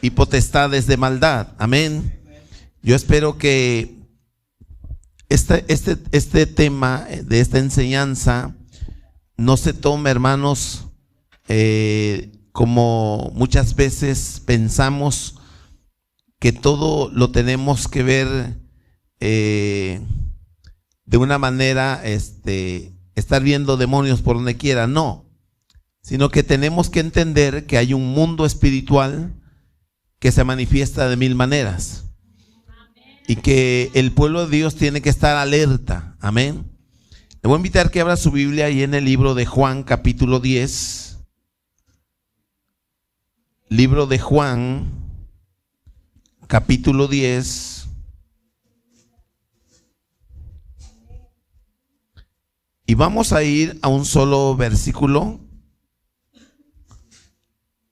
y potestades de maldad. Amén. Yo espero que este tema de esta enseñanza no se tome, hermanos, como muchas veces pensamos que todo lo tenemos que ver de una manera, estar viendo demonios por donde quiera. No, sino que tenemos que entender que hay un mundo espiritual que se manifiesta de mil maneras y que el pueblo de Dios tiene que estar alerta. Amén. Le voy a invitar que abra su Biblia ahí en el libro de Juan, capítulo 10. Libro de Juan, capítulo 10. Y vamos a ir a un solo versículo.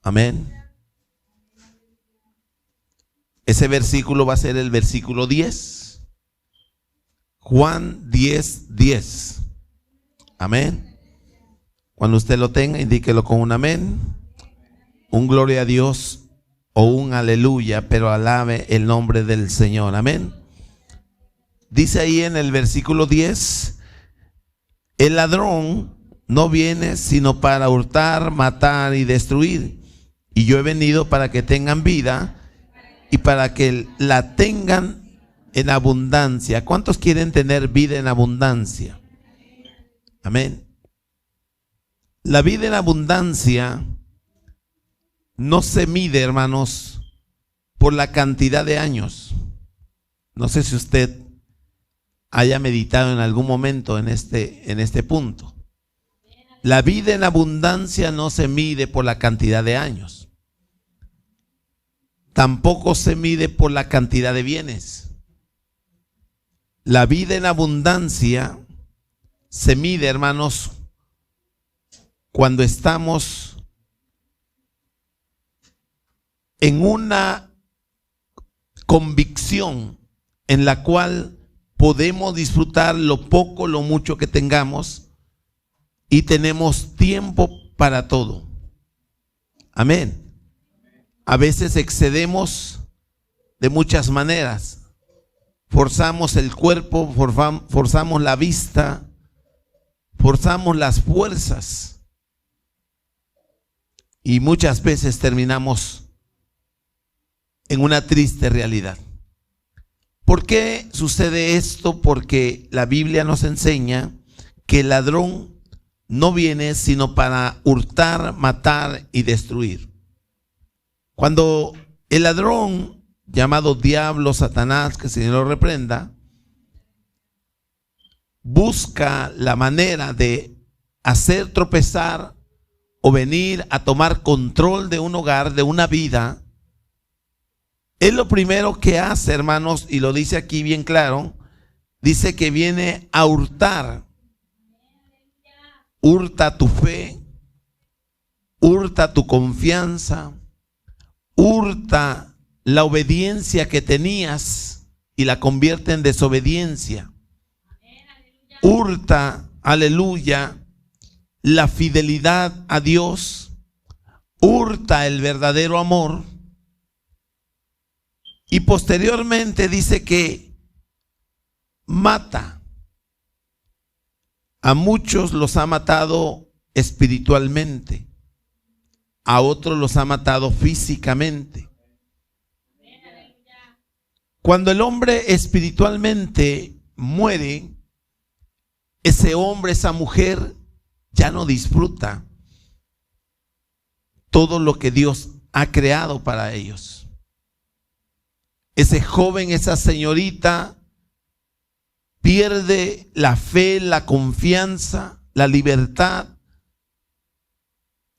Amén. Ese versículo va a ser el versículo 10. Juan 10, 10. Amén. Cuando usted lo tenga, indíquelo con un amén, un gloria a Dios o un aleluya, pero alabe el nombre del Señor. Amén. Dice ahí en el versículo 10: el ladrón no viene sino para hurtar, matar y destruir. Y yo he venido para que tengan vida y para que la tengan en abundancia. ¿Cuántos quieren tener vida en abundancia? Amén. La vida en abundancia no se mide, hermanos, por la cantidad de años. No sé si usted haya meditado en algún momento en este punto. La vida en abundancia no se mide por la cantidad de años. Tampoco se mide por la cantidad de bienes. La vida en abundancia se mide, hermanos, cuando estamos en una convicción en la cual podemos disfrutar lo poco, lo mucho que tengamos y tenemos tiempo para todo. Amén. A veces excedemos de muchas maneras. Forzamos el cuerpo, forzamos la vista, forzamos las fuerzas y muchas veces terminamos en una triste realidad. ¿Por qué sucede esto? Porque la Biblia nos enseña que el ladrón no viene sino para hurtar, matar y destruir. Cuando el ladrón, llamado diablo, Satanás, que el Señor lo reprenda, busca la manera de hacer tropezar o venir a tomar control de un hogar, de una vida, él lo primero que hace, hermanos, y lo dice aquí bien claro, dice que viene a hurtar. Hurta tu fe, hurta tu confianza, hurta la obediencia que tenías y la convierte en desobediencia. Hurta, aleluya, la fidelidad a Dios, hurta el verdadero amor. Y posteriormente dice que mata. A muchos los ha matado espiritualmente, a otros los ha matado físicamente. Cuando el hombre espiritualmente muere, ese hombre, esa mujer ya no disfruta todo lo que Dios ha creado para ellos. Ese joven, esa señorita pierde la fe, la confianza, la libertad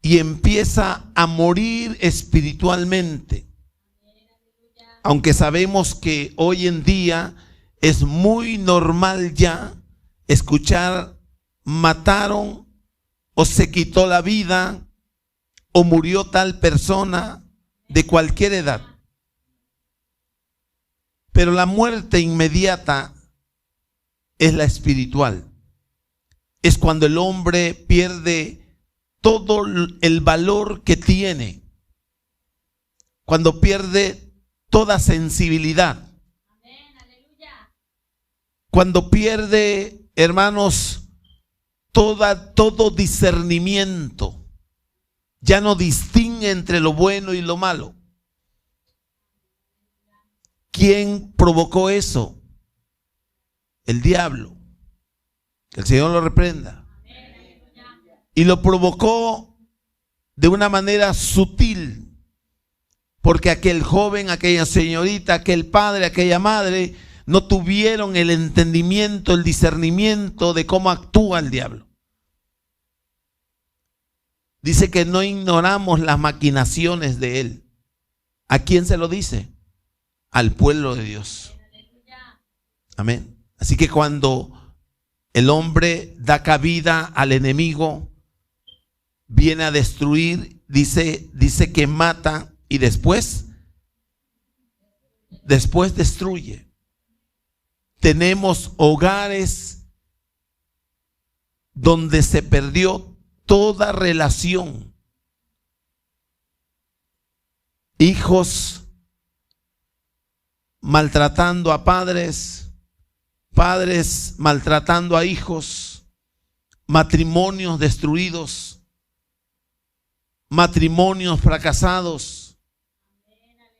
y empieza a morir espiritualmente. Aunque sabemos que hoy en día es muy normal ya escuchar mataron o se quitó la vida o murió tal persona de cualquier edad. Pero la muerte inmediata es la espiritual. Es cuando el hombre pierde todo el valor que tiene. cuando pierde toda sensibilidad. Cuando pierde, hermanos, todo discernimiento. Ya no distingue entre lo bueno y lo malo. ¿Quién provocó eso? El diablo. Que el Señor lo reprenda. Y lo provocó de una manera sutil, porque aquel joven, aquella señorita, aquel padre, aquella madre no tuvieron el entendimiento, el discernimiento de cómo actúa el diablo. Dice que no ignoramos las maquinaciones de él. ¿A quién se lo dice? Al pueblo de Dios. Amén. Así que cuando el hombre da cabida al enemigo, viene a destruir, dice que mata y después destruye. Tenemos hogares donde se perdió toda relación. Hijos maltratando a padres, padres maltratando a hijos, matrimonios destruidos, matrimonios fracasados.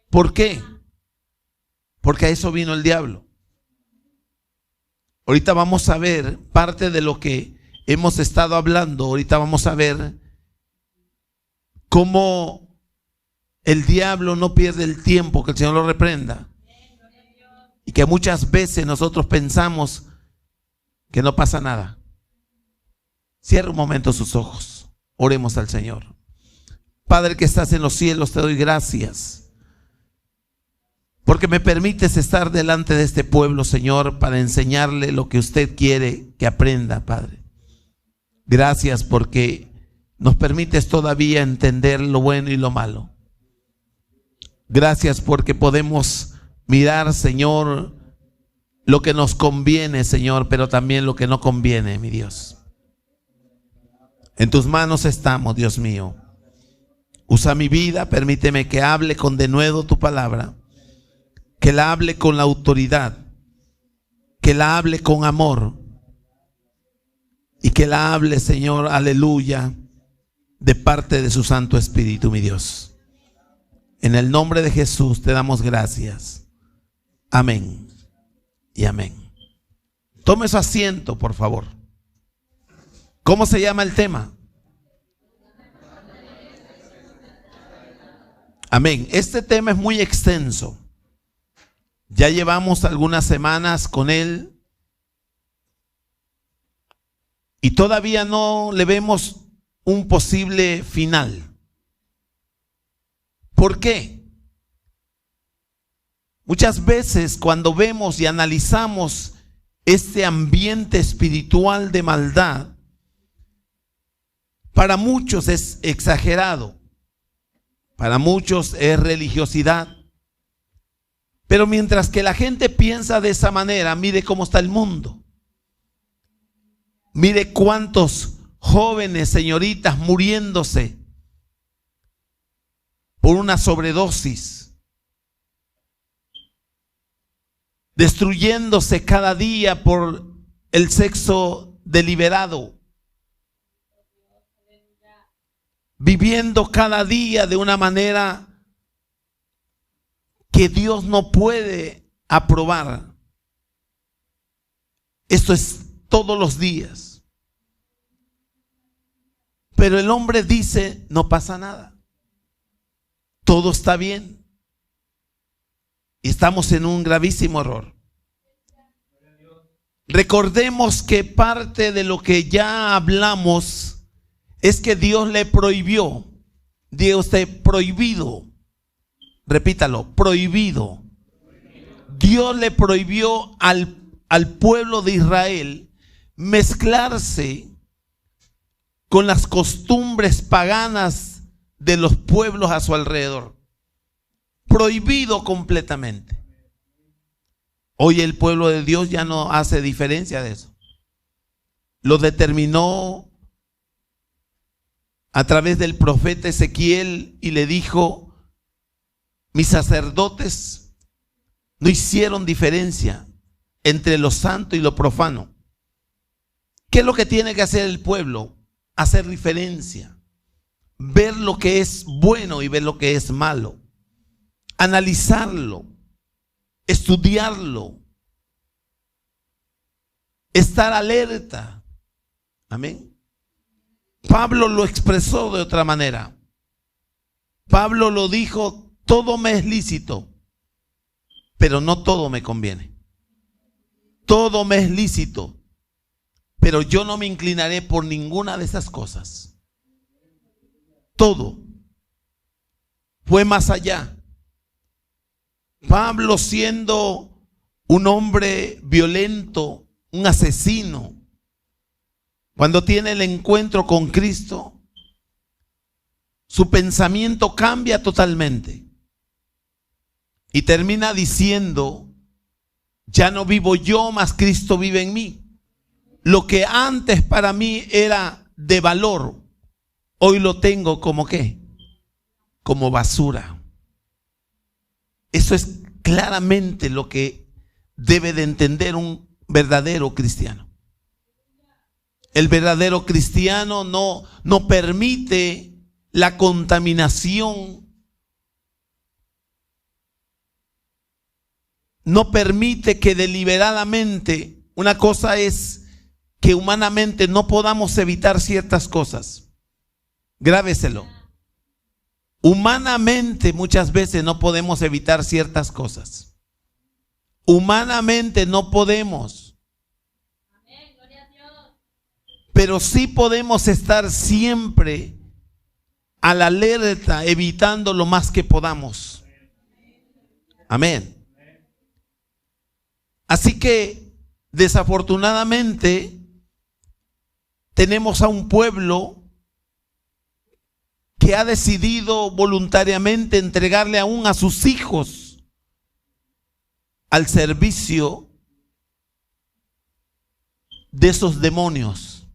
¿Por qué? Porque a eso vino el diablo. Ahorita vamos a ver parte de lo que hemos estado hablando. Ahorita vamos a ver cómo el diablo no pierde el tiempo, que el Señor lo reprenda. Y que muchas veces nosotros pensamos que no pasa nada. Cierra un momento sus ojos. Oremos al Señor. Padre que estás en los cielos, te doy gracias porque me permites estar delante de este pueblo, Señor, para enseñarle lo que usted quiere que aprenda, Padre. Gracias porque nos permites todavía entender lo bueno y lo malo. Gracias porque podemos mirar, Señor, lo que nos conviene, Señor, pero también lo que no conviene, mi Dios. En tus manos estamos, Dios mío. Usa mi vida, permíteme que hable con denuedo tu palabra, que la hable con la autoridad, que la hable con amor y que la hable, Señor, aleluya, de parte de su Santo Espíritu, mi Dios. En el nombre de Jesús te damos gracias. Amén y amén. Tome su asiento, por favor. ¿Cómo se llama el tema? Amén. Este tema es muy extenso. Ya llevamos algunas semanas con él y todavía no le vemos un posible final. ¿Por qué? Muchas veces cuando vemos y analizamos este ambiente espiritual de maldad, para muchos es exagerado, para muchos es religiosidad. Pero mientras que la gente piensa de esa manera, mire cómo está el mundo. Mire cuántos jóvenes, señoritas, muriéndose por una sobredosis, destruyéndose cada día por el sexo deliberado, viviendo cada día de una manera que Dios no puede aprobar. Esto es todos los días. Pero el hombre dice, no pasa nada. Todo está bien. Y estamos en un gravísimo error. Recordemos que parte de lo que ya hablamos es que Dios le prohibió. Dios te prohibido. Repítalo, prohibido. Dios le prohibió al pueblo de Israel mezclarse con las costumbres paganas de los pueblos a su alrededor. Prohibido completamente. Hoy el pueblo de Dios ya no hace diferencia de eso. Lo determinó a través del profeta Ezequiel y le dijo: mis sacerdotes no hicieron diferencia entre lo santo y lo profano. ¿Qué es lo que tiene que hacer el pueblo? Hacer diferencia, ver lo que es bueno y ver lo que es malo, analizarlo, estudiarlo, estar alerta. Amén. Pablo lo expresó de otra manera. Pablo lo dijo: todo me es lícito, pero no todo me conviene. Todo me es lícito, pero yo no me inclinaré por ninguna de esas cosas. Todo fue más allá. Pablo, siendo un hombre violento, un asesino, cuando tiene el encuentro con Cristo, su pensamiento cambia totalmente y termina diciendo: ya no vivo yo, mas Cristo vive en mí. Lo que antes para mí era de valor, hoy lo tengo como ¿qué? Como basura. Eso es claramente lo que debe de entender un verdadero cristiano. El verdadero cristiano no permite la contaminación, no permite que deliberadamente, una cosa es que humanamente no podamos evitar ciertas cosas. Grábeselo. Humanamente muchas veces no podemos evitar ciertas cosas. Humanamente no podemos. Pero sí podemos estar siempre a la alerta, evitando lo más que podamos. Amén. Así que desafortunadamente tenemos a un pueblo que ha decidido voluntariamente entregarle aún a sus hijos al servicio de esos demonios.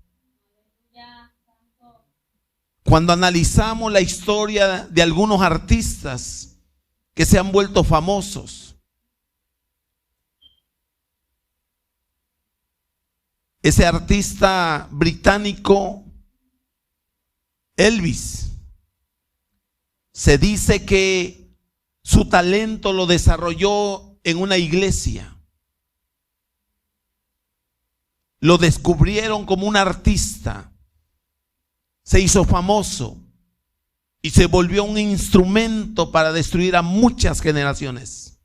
Cuando analizamos la historia de algunos artistas que se han vuelto famosos, ese artista británico Elvis, se dice que su talento lo desarrolló en una iglesia. Lo descubrieron como un artista, se hizo famoso y se volvió un instrumento para destruir a muchas generaciones.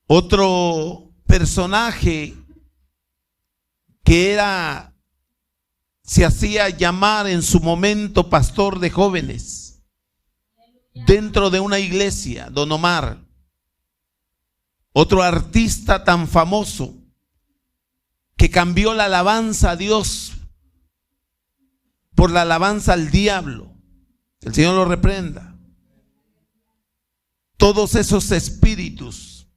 Otro personaje que se hacía llamar en su momento pastor de jóvenes dentro de una iglesia, Don Omar. Otro artista tan famoso que cambió la alabanza a Dios por la alabanza al diablo. El Señor lo reprenda. Todos esos espíritus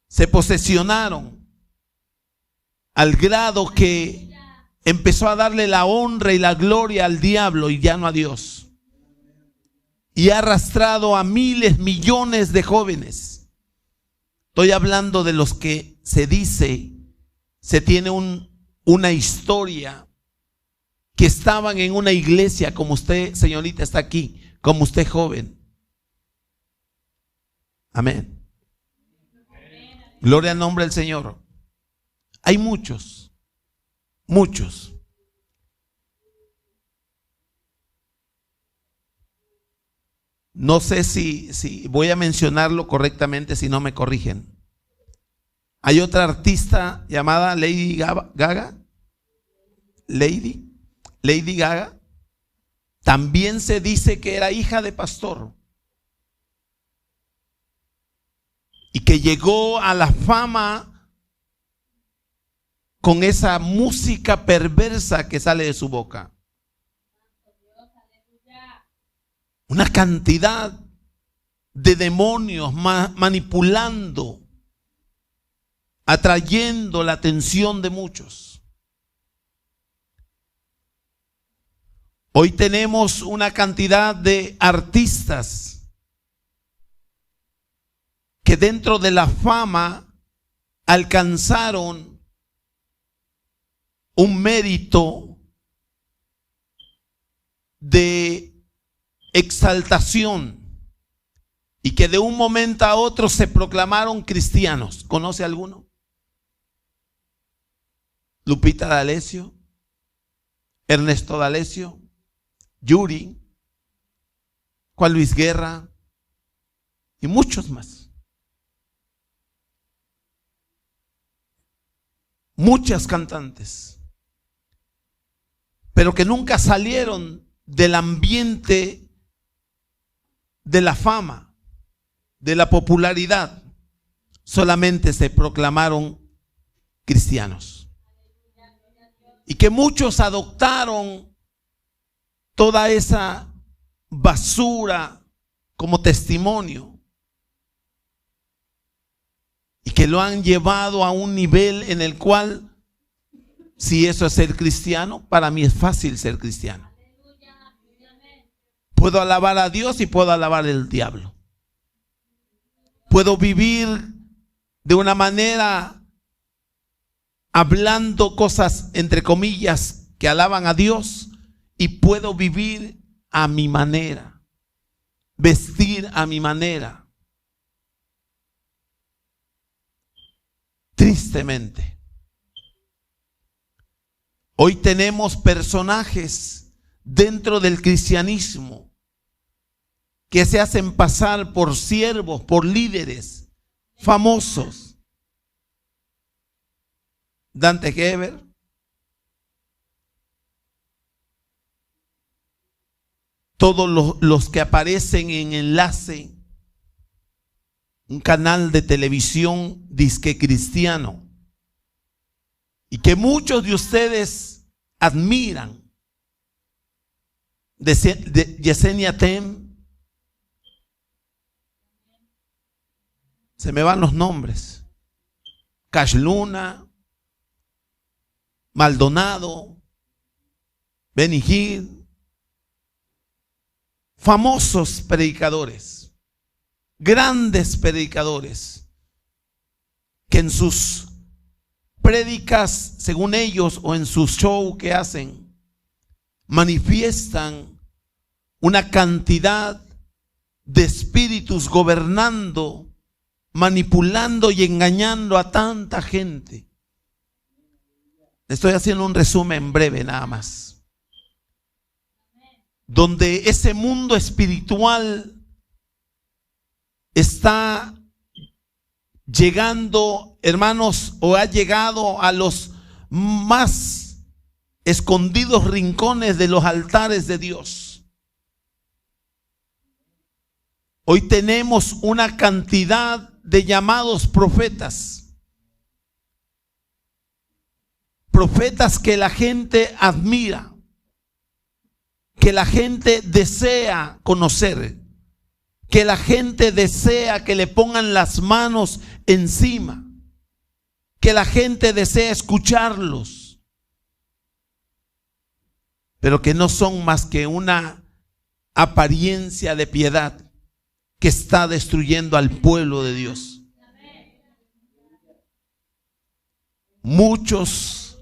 se posesionaron al grado que empezó a darle la honra y la gloria al diablo y ya no a Dios. Y ha arrastrado a miles, millones de jóvenes. Estoy hablando de los que se tiene una historia, que estaban en una iglesia como usted, señorita, está aquí, como usted joven. Amén. Gloria al nombre del Señor. Hay muchos. No sé si voy a mencionarlo correctamente, si no me corrigen. Hay otra artista llamada Lady Gaga. Lady Gaga. También se dice que era hija de pastor y que llegó a la fama con esa música perversa que sale de su boca. Una cantidad de demonios manipulando, atrayendo la atención de muchos. Hoy tenemos una cantidad de artistas que dentro de la fama alcanzaron un mérito de exaltación y que de un momento a otro se proclamaron cristianos. ¿Conoce alguno? Lupita D'Alessio, Ernesto D'Alessio, Yuri, Juan Luis Guerra y muchos más. Muchas cantantes, pero que nunca salieron del ambiente de la fama, de la popularidad, solamente se proclamaron cristianos. Y que muchos adoptaron toda esa basura como testimonio y que lo han llevado a un nivel en el cual, si eso es ser cristiano, para mí es fácil ser cristiano. Puedo alabar a Dios y puedo alabar al diablo. Puedo vivir de una manera hablando cosas entre comillas que alaban a Dios y puedo vivir a mi manera, vestir a mi manera. Tristemente, hoy tenemos personajes dentro del cristianismo que se hacen pasar por siervos, por líderes famosos. Dante Gebel, todos los que aparecen en Enlace, un canal de televisión disque cristiano, y que muchos de ustedes admiran, de Yesenia Tem, se me van los nombres, Cash Luna, Maldonado, Benny Hill, famosos predicadores, grandes predicadores, que en sus prédicas, según ellos, o en sus shows que hacen, manifiestan una cantidad de espíritus gobernando, manipulando y engañando a tanta gente. Estoy haciendo un resumen breve nada más. Donde ese mundo espiritual está llegando, hermanos, o ha llegado a los más escondidos rincones de los altares de Dios. Hoy tenemos una cantidad de llamados profetas. Profetas que la gente admira, que la gente desea conocer, que la gente desea que le pongan las manos encima, que la gente desea escucharlos, pero que no son más que una apariencia de piedad que está destruyendo al pueblo de Dios. Muchos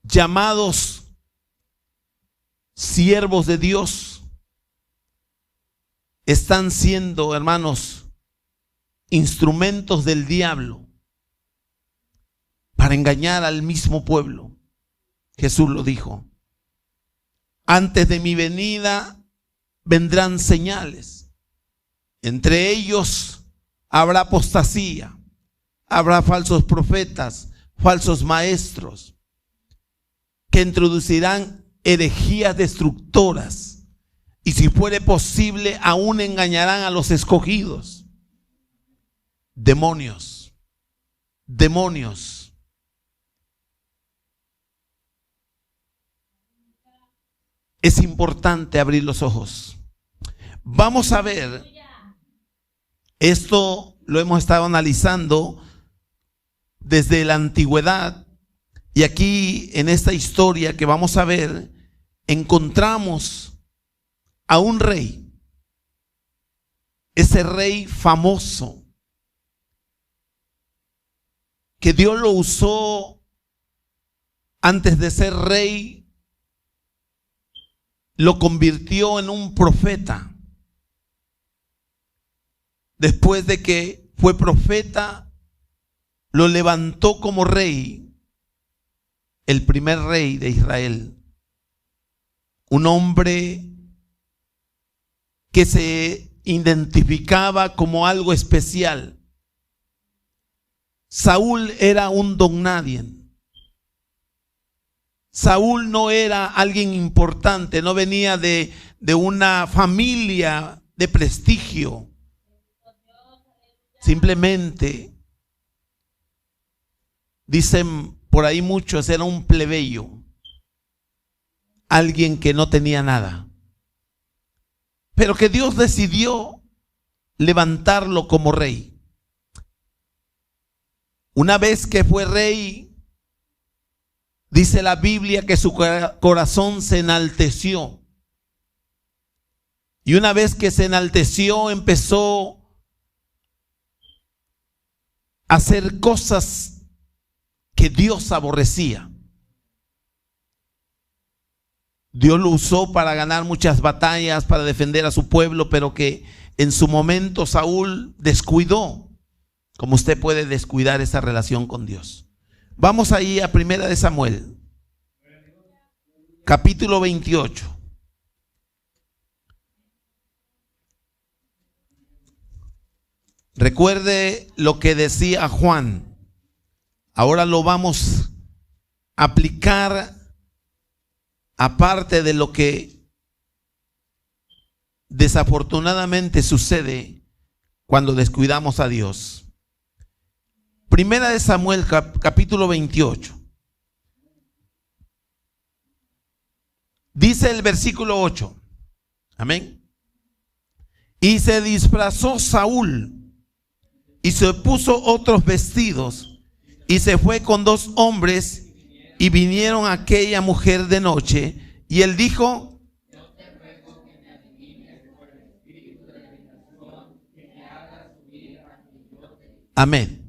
llamados siervos de Dios están siendo, hermanos, instrumentos del diablo para engañar al mismo pueblo. Jesús lo dijo: antes de mi venida vendrán señales, entre ellos habrá apostasía, habrá falsos profetas, falsos maestros, que introducirán herejías destructoras, y si fuere posible aún engañarán a los escogidos. Demonios, demonios. Es importante abrir los ojos. Vamos a ver, esto lo hemos estado analizando desde la antigüedad, y aquí en esta historia que vamos a ver, encontramos a un rey, ese rey famoso, que Dios lo usó antes de ser rey, lo convirtió en un profeta. Después de que fue profeta, lo levantó como rey, el primer rey de Israel. Un hombre que se identificaba como algo especial. Saúl era un don nadie. Saúl no era alguien importante, no venía de una familia de prestigio. Simplemente, dicen por ahí muchos, era un plebeyo, alguien que no tenía nada, pero que Dios decidió levantarlo como rey. Una vez que fue rey, dice la Biblia que su corazón se enalteció. Y una vez que se enalteció, empezó a hacer cosas que Dios aborrecía. Dios lo usó para ganar muchas batallas, para defender a su pueblo, pero que en su momento Saúl descuidó, como usted puede descuidar esa relación con Dios. Vamos ahí a 1 de Samuel, capítulo 28. Recuerde lo que decía Juan. Ahora lo vamos a aplicar, aparte de lo que desafortunadamente sucede cuando descuidamos a Dios. 1 de Samuel, capítulo 28. Dice el versículo 8. Amén. Y se disfrazó Saúl y se puso otros vestidos y se fue con 2 hombres y vinieron a aquella mujer de noche y él dijo: amén.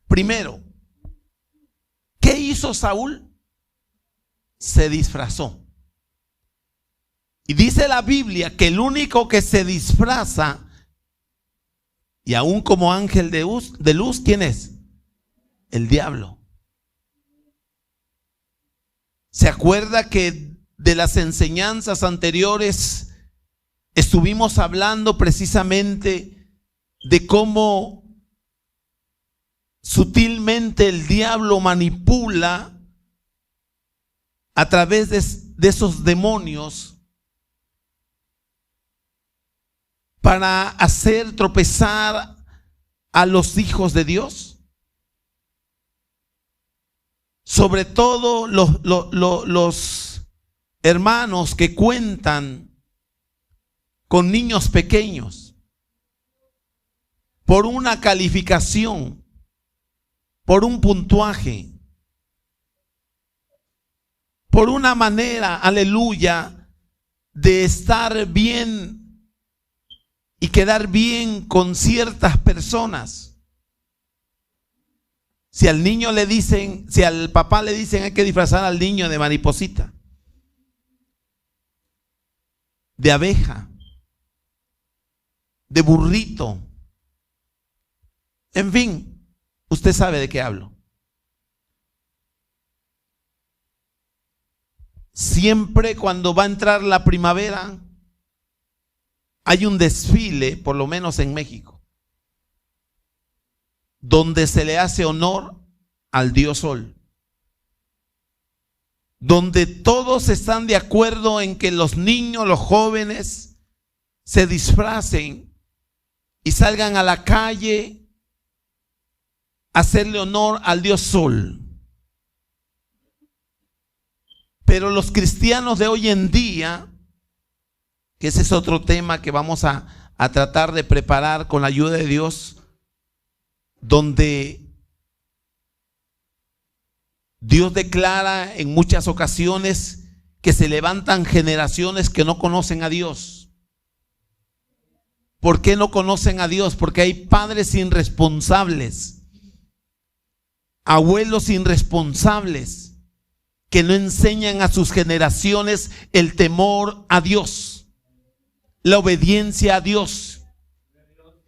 Primero, ¿qué hizo Saúl? Se disfrazó. Y dice la Biblia que el único que se disfraza, y aún como ángel de luz, ¿quién es? El diablo. ¿Se acuerda que de las enseñanzas anteriores estuvimos hablando precisamente de cómo sutilmente el diablo manipula a través de esos demonios para hacer tropezar a los hijos de Dios? Sobre todo los hermanos que cuentan con niños pequeños, por una calificación, por un puntuaje, por una manera, aleluya, de estar bien y quedar bien con ciertas personas. Si al niño le dicen, si al papá le dicen hay que disfrazar al niño de mariposita, de abeja, de burrito, en fin, usted sabe de qué hablo. Siempre cuando va a entrar la primavera, hay un desfile, por lo menos en México, donde se le hace honor al dios Sol, donde todos están de acuerdo en que los niños, los jóvenes, se disfracen y salgan a la calle a hacerle honor al dios Sol. Pero los cristianos de hoy en día, que ese es otro tema que vamos a tratar de preparar con la ayuda de Dios, donde Dios declara en muchas ocasiones que se levantan generaciones que no conocen a Dios. ¿Por qué no conocen a Dios? Porque hay padres irresponsables, abuelos irresponsables, que no enseñan a sus generaciones el temor a Dios, la obediencia a Dios,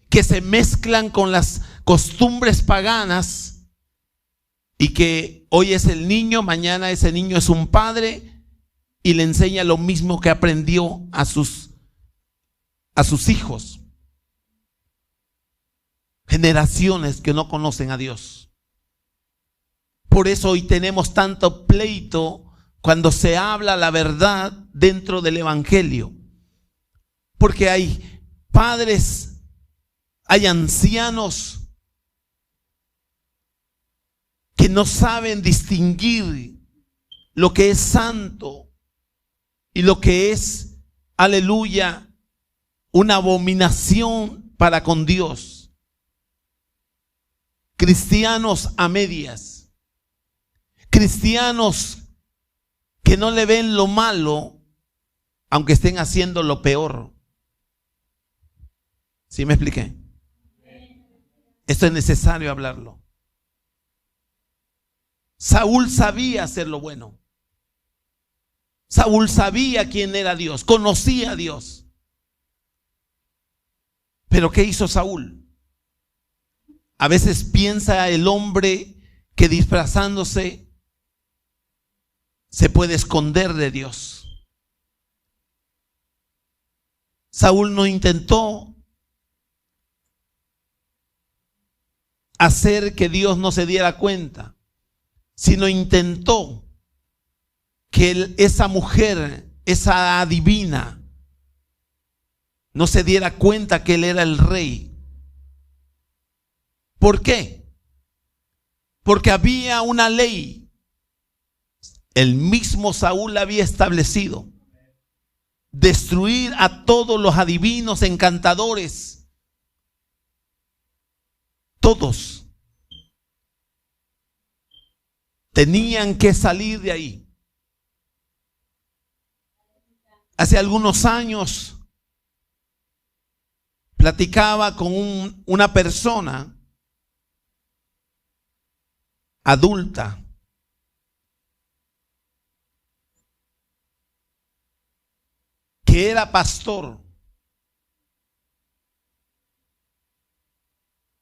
que se mezclan con las costumbres paganas y que hoy es el niño, mañana ese niño es un padre y le enseña lo mismo que aprendió a sus hijos. Generaciones que no conocen a Dios. Por eso hoy tenemos tanto pleito cuando se habla la verdad dentro del evangelio. Porque hay padres, hay ancianos que no saben distinguir lo que es santo y lo que es, aleluya, una abominación para con Dios. Cristianos a medias, cristianos que no le ven lo malo, aunque estén haciendo lo peor. ¿Sí me expliqué? Esto es necesario hablarlo. Saúl sabía hacer lo bueno. Saúl sabía quién era Dios, conocía a Dios. Pero ¿qué hizo Saúl? A veces piensa el hombre que disfrazándose se puede esconder de Dios. Saúl no intentó hacer que Dios no se diera cuenta, sino intentó que esa mujer, esa adivina, no se diera cuenta que él era el rey. ¿Por qué? Porque había una ley. El mismo Saúl la había establecido. Destruir a todos los adivinos, encantadores. Todos tenían que salir de ahí. Hace algunos años platicaba con una persona adulta que era pastor.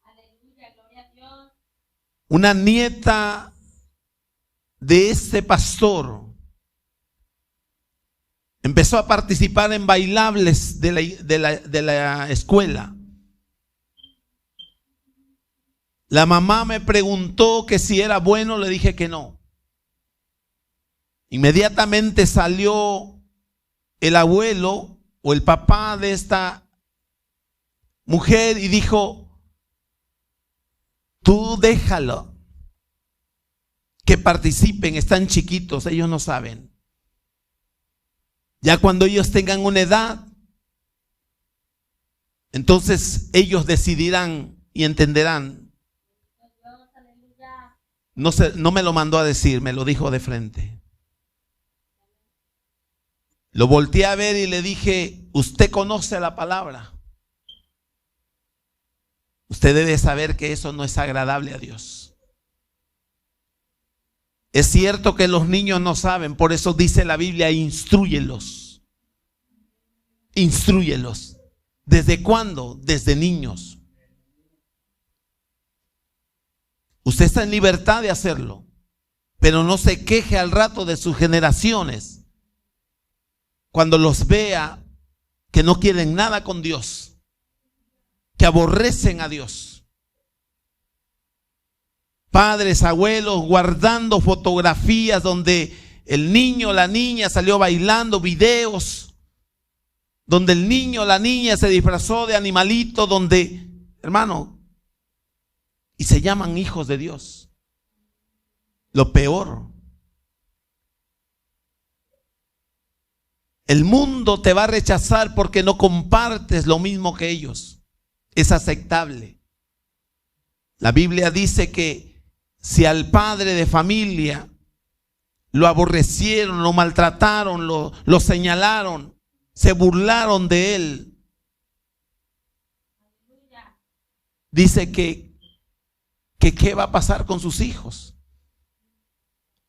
Aleluya, gloria a Dios. Una nieta de este pastor empezó a participar en bailables de la escuela. La mamá me preguntó que si era bueno, le dije que no. Inmediatamente salió el abuelo o el papá de esta mujer y dijo: tú déjalo, que participen, están chiquitos, ellos no saben. Ya cuando ellos tengan una edad, entonces ellos decidirán y entenderán. No me lo mandó a decir, me lo dijo de frente. Lo volteé a ver y le dije: usted conoce la palabra. Usted debe saber que eso no es agradable a Dios. Es cierto que los niños no saben, por eso dice la Biblia: instrúyelos. Instrúyelos. ¿Desde cuándo? Desde niños. Usted está en libertad de hacerlo, pero no se queje al rato de sus generaciones cuando los vea que no quieren nada con Dios, que aborrecen a Dios. Padres, abuelos guardando fotografías donde el niño o la niña salió bailando, videos donde el niño o la niña se disfrazó de animalito, donde, hermano, y se llaman hijos de Dios. Lo peor, el mundo te va a rechazar porque no compartes lo mismo que ellos. Es aceptable. La Biblia dice que si al padre de familia lo aborrecieron, lo maltrataron, lo señalaron, se burlaron de él. Dice que qué va a pasar con sus hijos.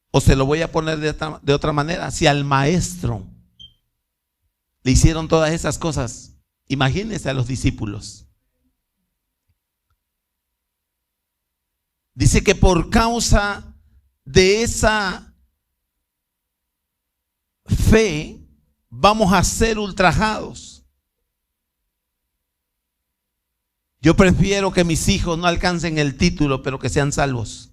O se lo voy a poner de otra manera. Si al maestro le hicieron todas esas cosas, imagínense a los discípulos. Dice que por causa de esa fe vamos a ser ultrajados. Yo prefiero que mis hijos no alcancen el título, pero que sean salvos.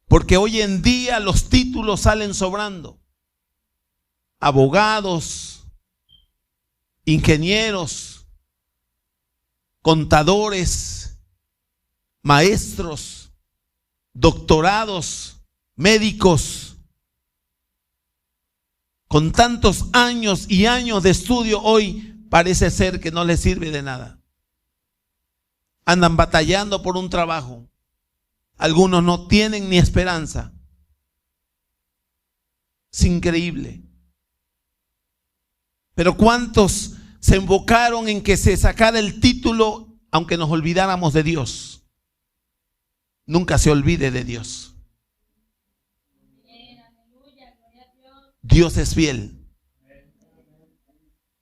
Porque hoy en día los títulos salen sobrando. Abogados, ingenieros, contadores, maestros, doctorados, médicos, con tantos años y años de estudio, hoy parece ser que no les sirve de nada. Andan batallando por un trabajo. Algunos no tienen ni esperanza. Es increíble. Pero ¿cuántos se enfocaron en que se sacara el título aunque nos olvidáramos de Dios? Nunca se olvide de Dios. Dios es fiel.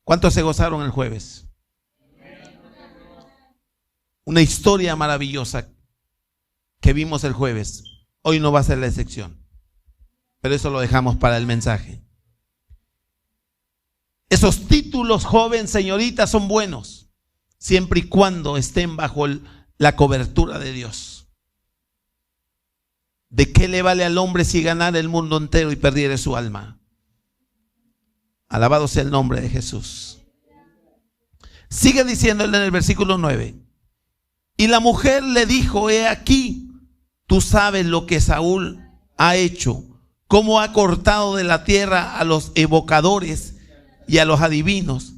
¿Cuántos se gozaron el jueves? Una historia maravillosa que vimos el jueves. Hoy no va a ser la excepción, pero eso lo dejamos para el mensaje. Esos títulos, joven, señorita, son buenos siempre y cuando estén bajo la cobertura de Dios. ¿De qué le vale al hombre si ganara el mundo entero y perdiere su alma? Alabado sea el nombre de Jesús. Sigue diciéndole en el versículo 9. Y la mujer le dijo: he aquí, tú sabes lo que Saúl ha hecho, cómo ha cortado de la tierra a los evocadores y a los adivinos.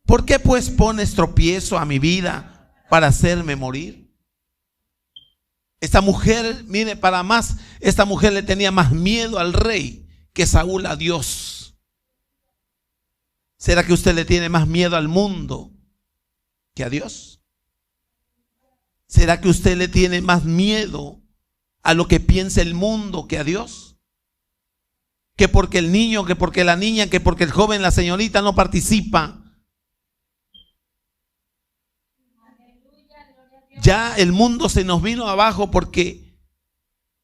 ¿Por qué pues pones tropiezo a mi vida para hacerme morir? Esta mujer, mire, para más, esta mujer le tenía más miedo al rey que Saúl a Dios. ¿Será que usted le tiene más miedo al mundo que a Dios? ¿Será que usted le tiene más miedo a lo que piensa el mundo que a Dios? Que porque el niño, que porque la niña, que porque el joven, la señorita no participa. Ya el mundo se nos vino abajo porque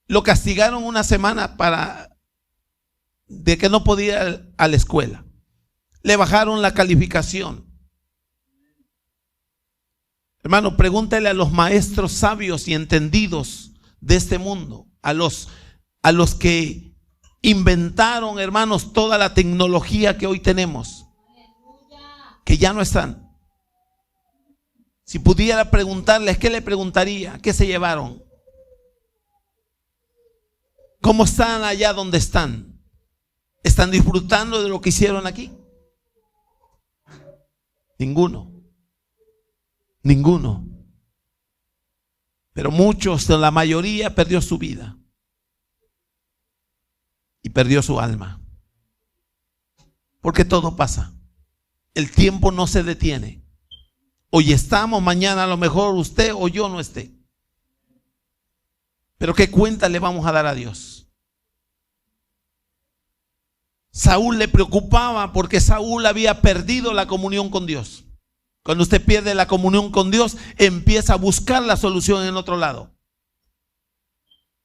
lo castigaron una semana de que no podía ir a la escuela. Le bajaron la calificación. Hermano, pregúntale a los maestros sabios y entendidos de este mundo, a los que inventaron, hermanos, toda la tecnología que hoy tenemos, que ya no están. Si pudiera preguntarles, ¿qué le preguntaría? ¿Qué se llevaron? ¿Cómo están allá donde están? ¿Están disfrutando de lo que hicieron aquí? Ninguno. Ninguno. Pero muchos, la mayoría, perdió su vida y perdió su alma. Porque todo pasa. El tiempo no se detiene. Hoy estamos, mañana a lo mejor usted o yo no esté. Pero ¿qué cuenta le vamos a dar a Dios? Saúl le preocupaba porque Saúl había perdido la comunión con Dios. Cuando usted pierde la comunión con Dios, empieza a buscar la solución en otro lado.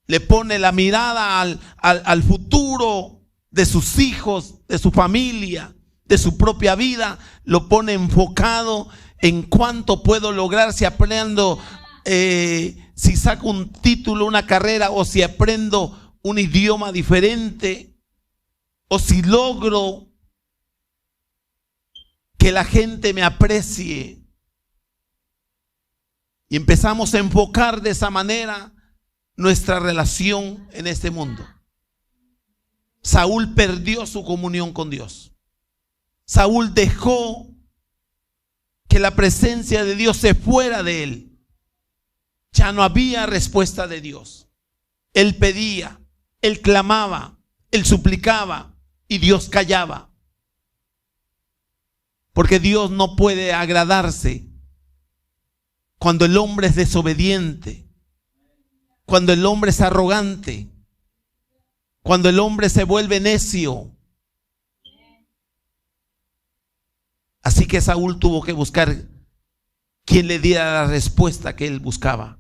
Le pone la mirada al futuro de sus hijos, de su familia, de su propia vida. Lo pone enfocado en cuánto puedo lograr si aprendo, si saco un título, una carrera, o si aprendo un idioma diferente, o si logro que la gente me aprecie. Y empezamos a enfocar de esa manera nuestra relación en este mundo. Saúl perdió su comunión con Dios. Saúl dejó que la presencia de Dios se fuera de él. Ya no había respuesta de Dios. Él pedía, él clamaba, él suplicaba y Dios callaba. Porque Dios no puede agradarse cuando el hombre es desobediente, cuando el hombre es arrogante, cuando el hombre se vuelve necio. Así que Saúl tuvo que buscar quien le diera la respuesta que él buscaba.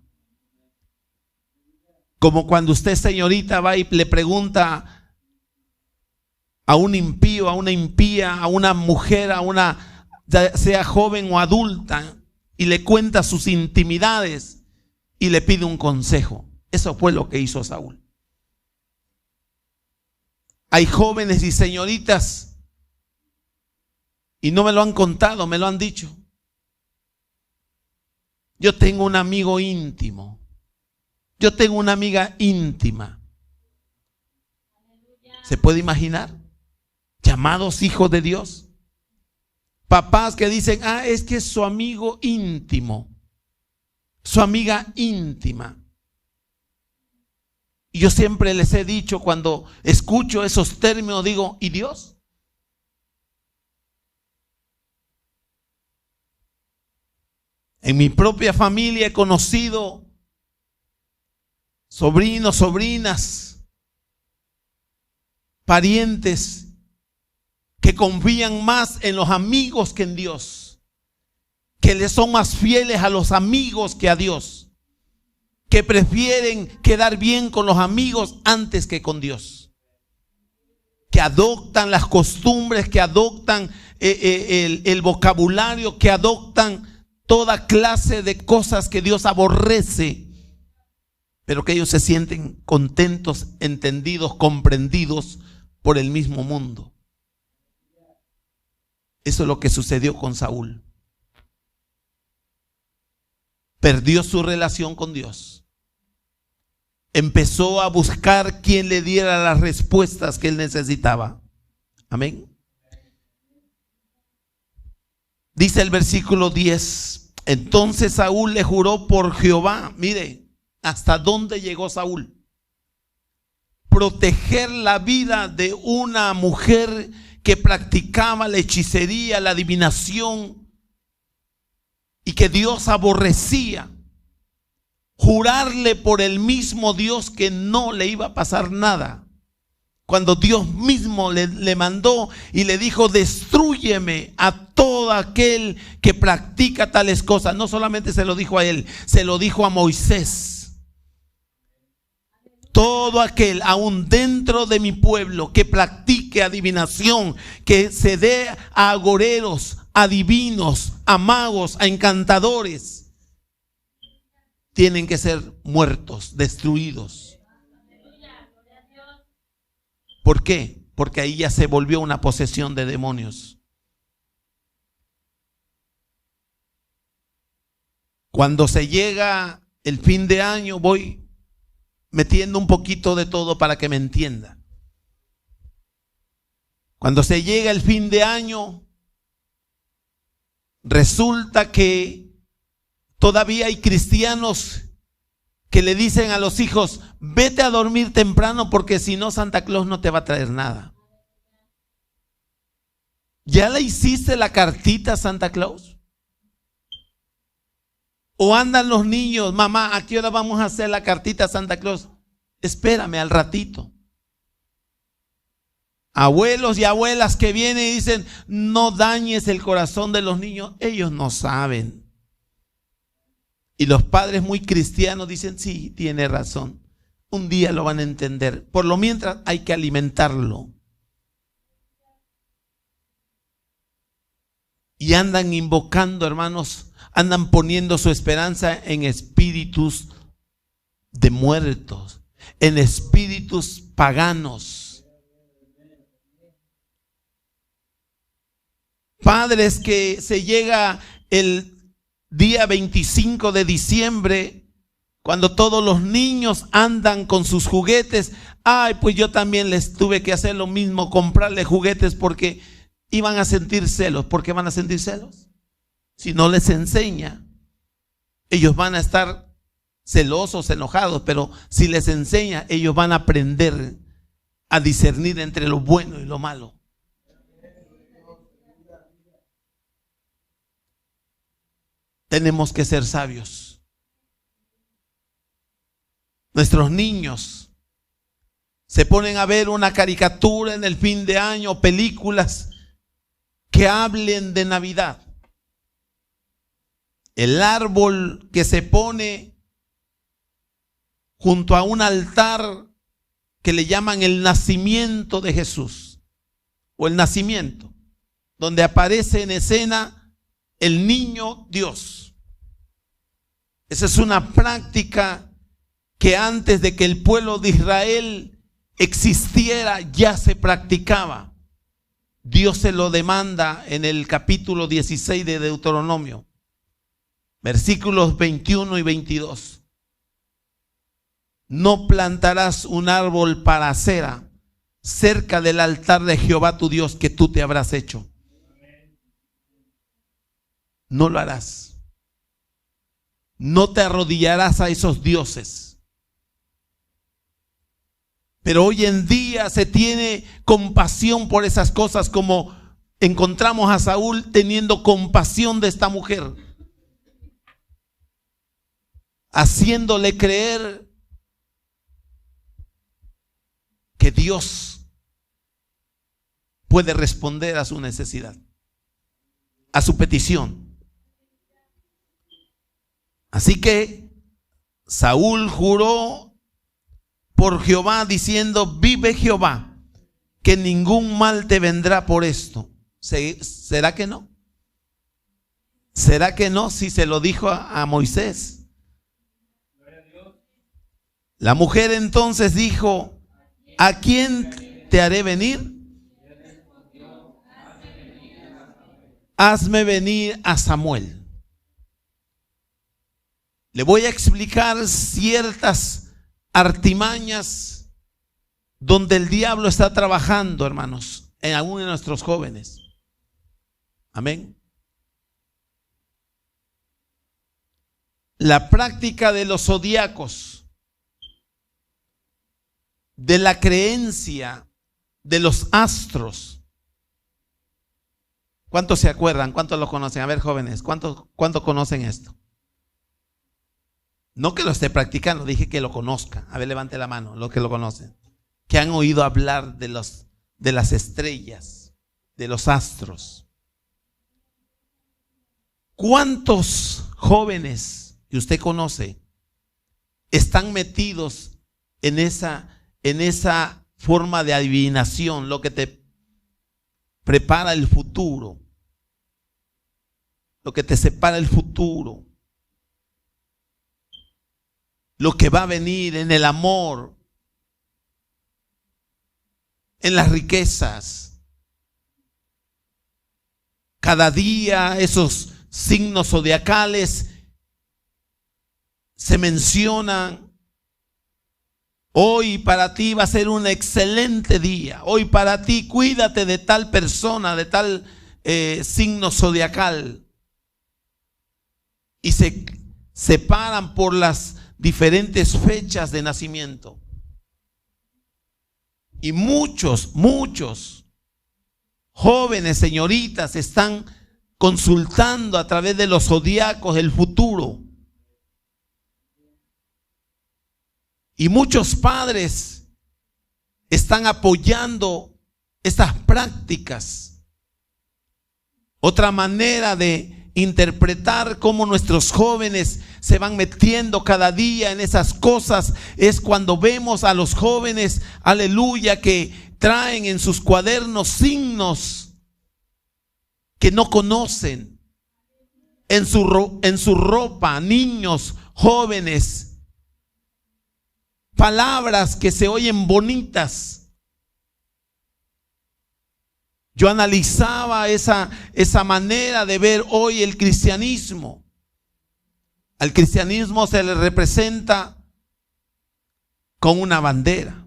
Como cuando usted, señorita, va y le pregunta a un impío, a una impía, a una mujer, a una, sea joven o adulta, y le cuenta sus intimidades y le pide un consejo. Eso fue lo que hizo Saúl. Hay jóvenes y señoritas, y no me lo han contado, me lo han dicho. Yo tengo un amigo íntimo. Yo tengo una amiga íntima. ¿Se puede imaginar? Llamados hijos de Dios. Papás que dicen, es que es su amigo íntimo, su amiga íntima. Y yo siempre les he dicho, cuando escucho esos términos, digo, ¿y Dios? En mi propia familia he conocido sobrinos, sobrinas, parientes que confían más en los amigos que en Dios, que les son más fieles a los amigos que a Dios, que prefieren quedar bien con los amigos antes que con Dios, que adoptan las costumbres, que adoptan el vocabulario, que adoptan toda clase de cosas que Dios aborrece, pero que ellos se sienten contentos, entendidos, comprendidos por el mismo mundo. Eso es lo que sucedió con Saúl. Perdió su relación con Dios. Empezó a buscar quien le diera las respuestas que él necesitaba. Amén. Dice el versículo 10. Entonces Saúl le juró por Jehová. Mire, hasta dónde llegó Saúl. Proteger la vida de una mujer que practicaba la hechicería, la adivinación, y que Dios aborrecía. Jurarle por el mismo Dios que no le iba a pasar nada, cuando Dios mismo le mandó y le dijo, destrúyeme a todo aquel que practica tales cosas. No solamente se lo dijo a él, se lo dijo a Moisés. Todo aquel, aún dentro de mi pueblo, que practique adivinación, que se dé a agoreros, adivinos, a magos, a encantadores, tienen que ser muertos, destruidos. ¿Por qué? Porque ahí ya se volvió una posesión de demonios. Cuando se llega el fin de año, voy metiendo un poquito de todo para que me entienda. Cuando se llega el fin de año, resulta que todavía hay cristianos que le dicen a los hijos, vete a dormir temprano porque si no Santa Claus no te va a traer nada. ¿Ya le hiciste la cartita a Santa Claus? O andan los niños, mamá, ¿a qué hora vamos a hacer la cartita a Santa Claus? Espérame al ratito. Abuelos y abuelas que vienen y dicen, no dañes el corazón de los niños. Ellos no saben. Y los padres muy cristianos dicen, sí, tiene razón. Un día lo van a entender. Por lo mientras hay que alimentarlo. Y andan invocando, hermanos, andan poniendo su esperanza en espíritus de muertos, en espíritus paganos. Padres que se llega el día 25 de diciembre, cuando todos los niños andan con sus juguetes, pues yo también les tuve que hacer lo mismo, comprarles juguetes porque iban a sentir celos. ¿Por qué van a sentir celos? Si no les enseña, ellos van a estar celosos, enojados, pero si les enseña, ellos van a aprender a discernir entre lo bueno y lo malo. Tenemos que ser sabios. Nuestros niños se ponen a ver una caricatura en el fin de año, películas que hablen de Navidad. El árbol que se pone junto a un altar que le llaman el nacimiento de Jesús, o el nacimiento, donde aparece en escena el niño Dios. Esa es una práctica que antes de que el pueblo de Israel existiera ya se practicaba. Dios se lo demanda en el capítulo 16 de Deuteronomio, versículos 21 y 22. No plantarás un árbol para acera cerca del altar de Jehová tu Dios que tú te habrás hecho. No lo harás. No te arrodillarás a esos dioses. Pero hoy en día se tiene compasión por esas cosas, como encontramos a Saúl teniendo compasión de esta mujer, haciéndole creer que Dios puede responder a su necesidad, a su petición. Así que Saúl juró por Jehová diciendo: vive Jehová, que ningún mal te vendrá por esto. ¿Será que no? ¿Será que no? Si se lo dijo a Moisés. La mujer entonces dijo: ¿a quién te haré venir? Hazme venir a Samuel. Le voy a explicar ciertas artimañas donde el diablo está trabajando, hermanos, en algunos de nuestros jóvenes. Amén. La práctica de los zodiacos, de la creencia de los astros. ¿Cuántos se acuerdan? ¿Cuántos lo conocen? A ver, jóvenes, ¿cuántos conocen esto? No que lo esté practicando, dije que lo conozca. A ver, levante la mano, los que lo conocen. Que han oído hablar de las estrellas, de los astros. ¿Cuántos jóvenes que usted conoce están metidos en esa forma de adivinación, lo que te prepara el futuro, lo que te separa el futuro, lo que va a venir en el amor, en las riquezas? Cada día esos signos zodiacales se mencionan. Hoy para ti va a ser un excelente día. Hoy para ti cuídate de tal persona, de tal signo zodiacal. Y se separan por las diferentes fechas de nacimiento. Y muchos jóvenes, señoritas, están consultando a través de los zodiacos el futuro. Y muchos padres están apoyando estas prácticas. Otra manera de interpretar cómo nuestros jóvenes se van metiendo cada día en esas cosas es cuando vemos a los jóvenes, aleluya, que traen en sus cuadernos signos que no conocen, en su ropa, niños, jóvenes, palabras que se oyen bonitas. Yo analizaba esa manera de ver hoy el cristianismo. Al cristianismo se le representa con una bandera,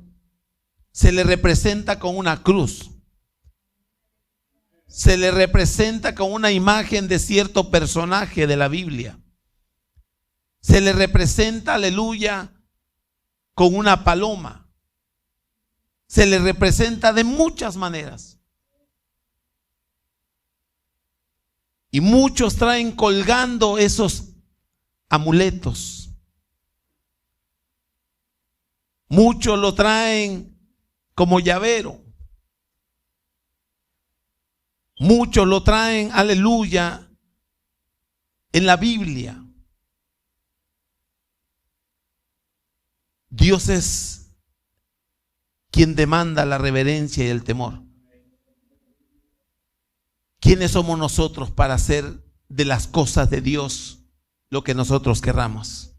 se le representa con una cruz, se le representa con una imagen de cierto personaje de la Biblia, Se le representa, aleluya, con una paloma. Se le representa de muchas maneras. Y muchos traen colgando esos amuletos. Muchos lo traen como llavero. Muchos lo traen, aleluya, en la Biblia. Dios es quien demanda la reverencia y el temor. ¿Quiénes somos nosotros para hacer de las cosas de Dios lo que nosotros querramos?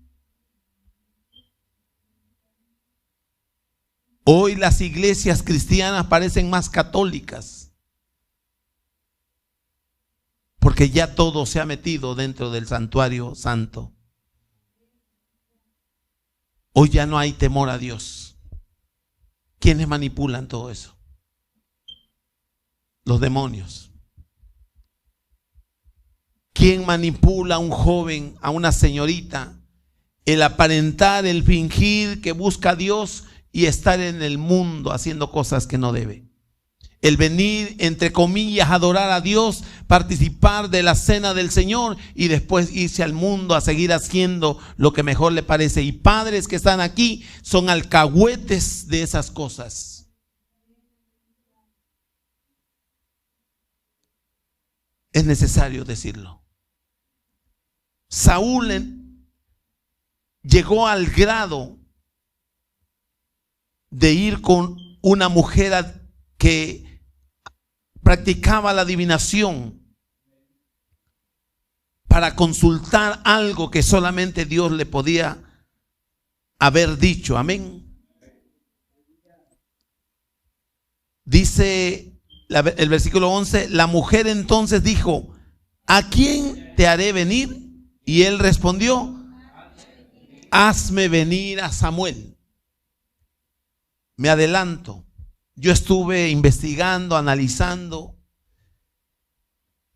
Hoy las iglesias cristianas parecen más católicas, porque ya todo se ha metido dentro del santuario santo. Hoy ya no hay temor a Dios. ¿Quiénes manipulan todo eso? Los demonios. ¿Quién manipula a un joven, a una señorita? El aparentar, el fingir que busca a Dios y estar en el mundo haciendo cosas que no debe. El venir, entre comillas, a adorar a Dios, participar de la cena del Señor y después irse al mundo a seguir haciendo lo que mejor le parece. Y padres que están aquí son alcahuetes de esas cosas. Es necesario decirlo. Saúl llegó al grado de ir con una mujer que practicaba la adivinación para consultar algo que solamente Dios le podía haber dicho. Amén. Dice el versículo 11: la mujer entonces dijo: ¿a quién te haré venir? Y él respondió: hazme venir a Samuel. Me adelanto. Yo estuve investigando, analizando.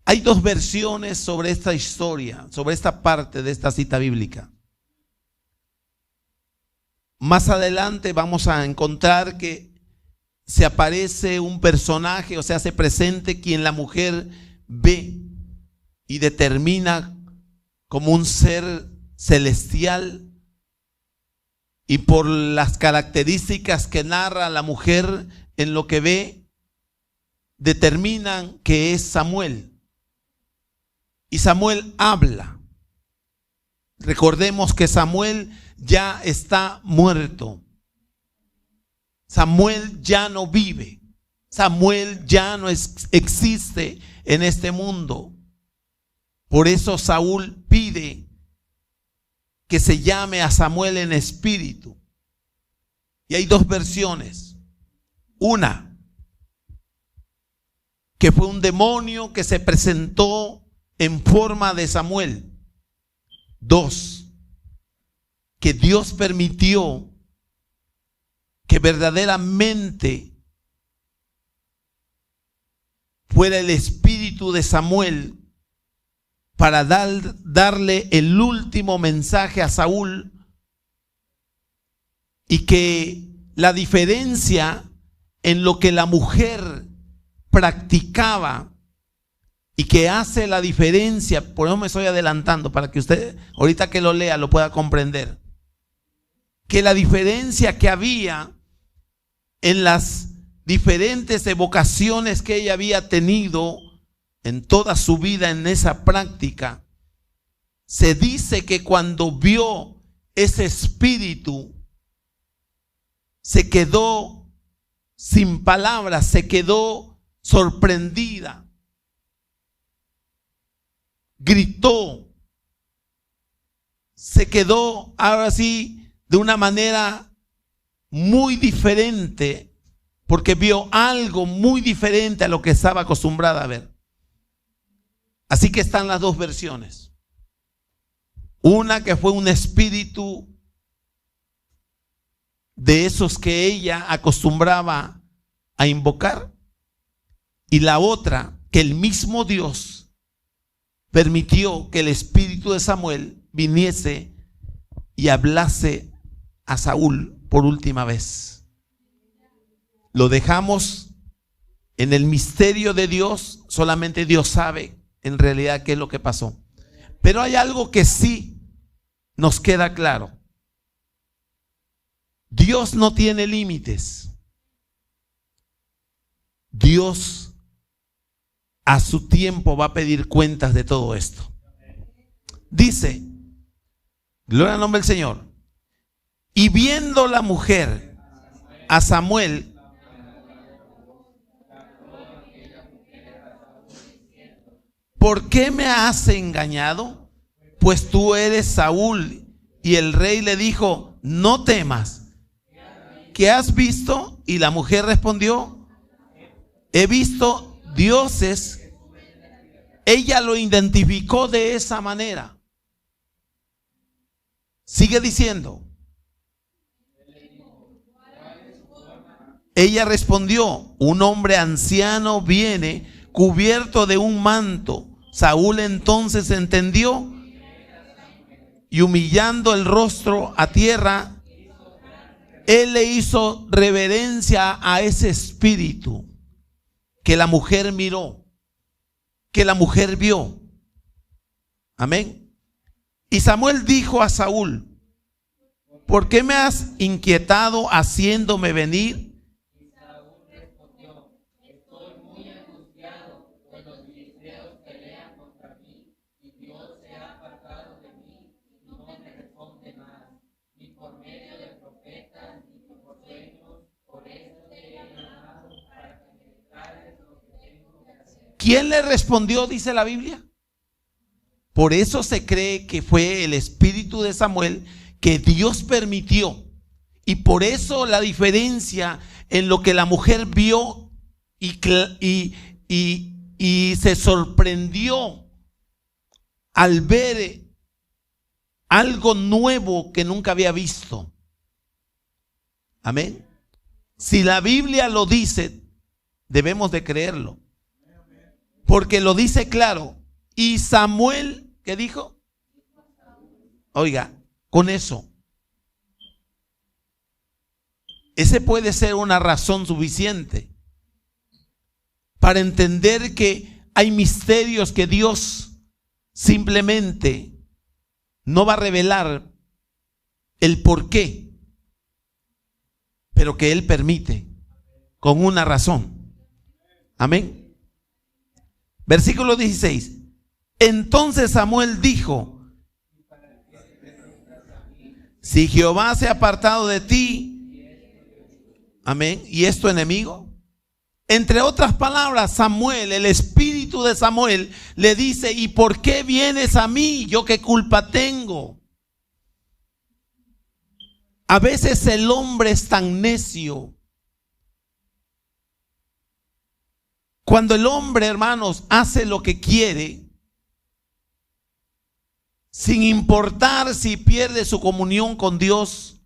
Hay dos versiones sobre esta historia, sobre esta parte de esta cita bíblica. Más adelante vamos a encontrar que se aparece un personaje, o sea, se presente quien la mujer ve y determina como un ser celestial. Y por las características que narra la mujer en lo que ve, determinan que es Samuel. Y Samuel habla. Recordemos que Samuel ya está muerto. Samuel ya no vive. Samuel ya no existe en este mundo. Por eso Saúl pide que se llame a Samuel en espíritu. Y hay dos versiones. Una, que fue un demonio que se presentó en forma de Samuel. Dos, que Dios permitió que verdaderamente fuera el espíritu de Samuel para darle el último mensaje a Saúl, y que la diferencia en lo que la mujer practicaba y que hace la diferencia, por eso me estoy adelantando para que usted ahorita que lo lea lo pueda comprender, que la diferencia que había en las diferentes evocaciones que ella había tenido en toda su vida en esa práctica, se dice que cuando vio ese espíritu se quedó sin palabras, se quedó sorprendida, gritó, se quedó ahora sí de una manera muy diferente, porque vio algo muy diferente a lo que estaba acostumbrada a ver. Así que están las dos versiones. Una que fue un espíritu de esos que ella acostumbraba a invocar, y la otra que el mismo Dios permitió que el espíritu de Samuel viniese y hablase a Saúl por última vez. Lo dejamos en el misterio de Dios. Solamente Dios sabe en realidad qué es lo que pasó. Pero hay algo que sí nos queda claro. Dios no tiene límites. Dios a su tiempo va a pedir cuentas de todo esto. Dice, gloria al nombre del Señor. Y viendo la mujer a Samuel, ¿por qué me has engañado? Pues tú eres Saúl. Y el rey le dijo, no temas. ¿Qué has visto? Y la mujer respondió, he visto dioses. Ella lo identificó de esa manera. Sigue diciendo. Ella respondió, un hombre anciano viene cubierto de un manto. Saúl entonces entendió y humillando el rostro a tierra, él le hizo reverencia a ese espíritu que la mujer miró, que la mujer vio. Amén. Y Samuel dijo a Saúl, ¿por qué me has inquietado haciéndome venir? Y Saúl respondió, estoy muy angustiado, pues los filisteos pelean contra mí, y Dios se ha apartado de mí, y no me responde más, ni por medio de profetas, ni por sueños, por eso te he llamado, para que me declares lo que tengo que hacer. ¿Quién le respondió, dice la Biblia? Por eso se cree que fue el espíritu de Samuel que Dios permitió. Y por eso la diferencia en lo que la mujer vio y se sorprendió al ver algo nuevo que nunca había visto. Amén. Si la Biblia lo dice, debemos de creerlo. Porque lo dice claro. Y Samuel, ¿qué dijo? Oiga, con eso, ese puede ser una razón suficiente para entender que hay misterios que Dios simplemente no va a revelar el por qué, pero que Él permite con una razón. Amén. Versículo 16. Entonces Samuel dijo, si Jehová se ha apartado de ti, amén, y es tu enemigo. Entre otras palabras, Samuel, el espíritu de Samuel, le dice, ¿y por qué vienes a mí? ¿Yo qué culpa tengo? A veces el hombre es tan necio. Cuando el hombre, hermanos, hace lo que quiere, sin importar si pierde su comunión con Dios,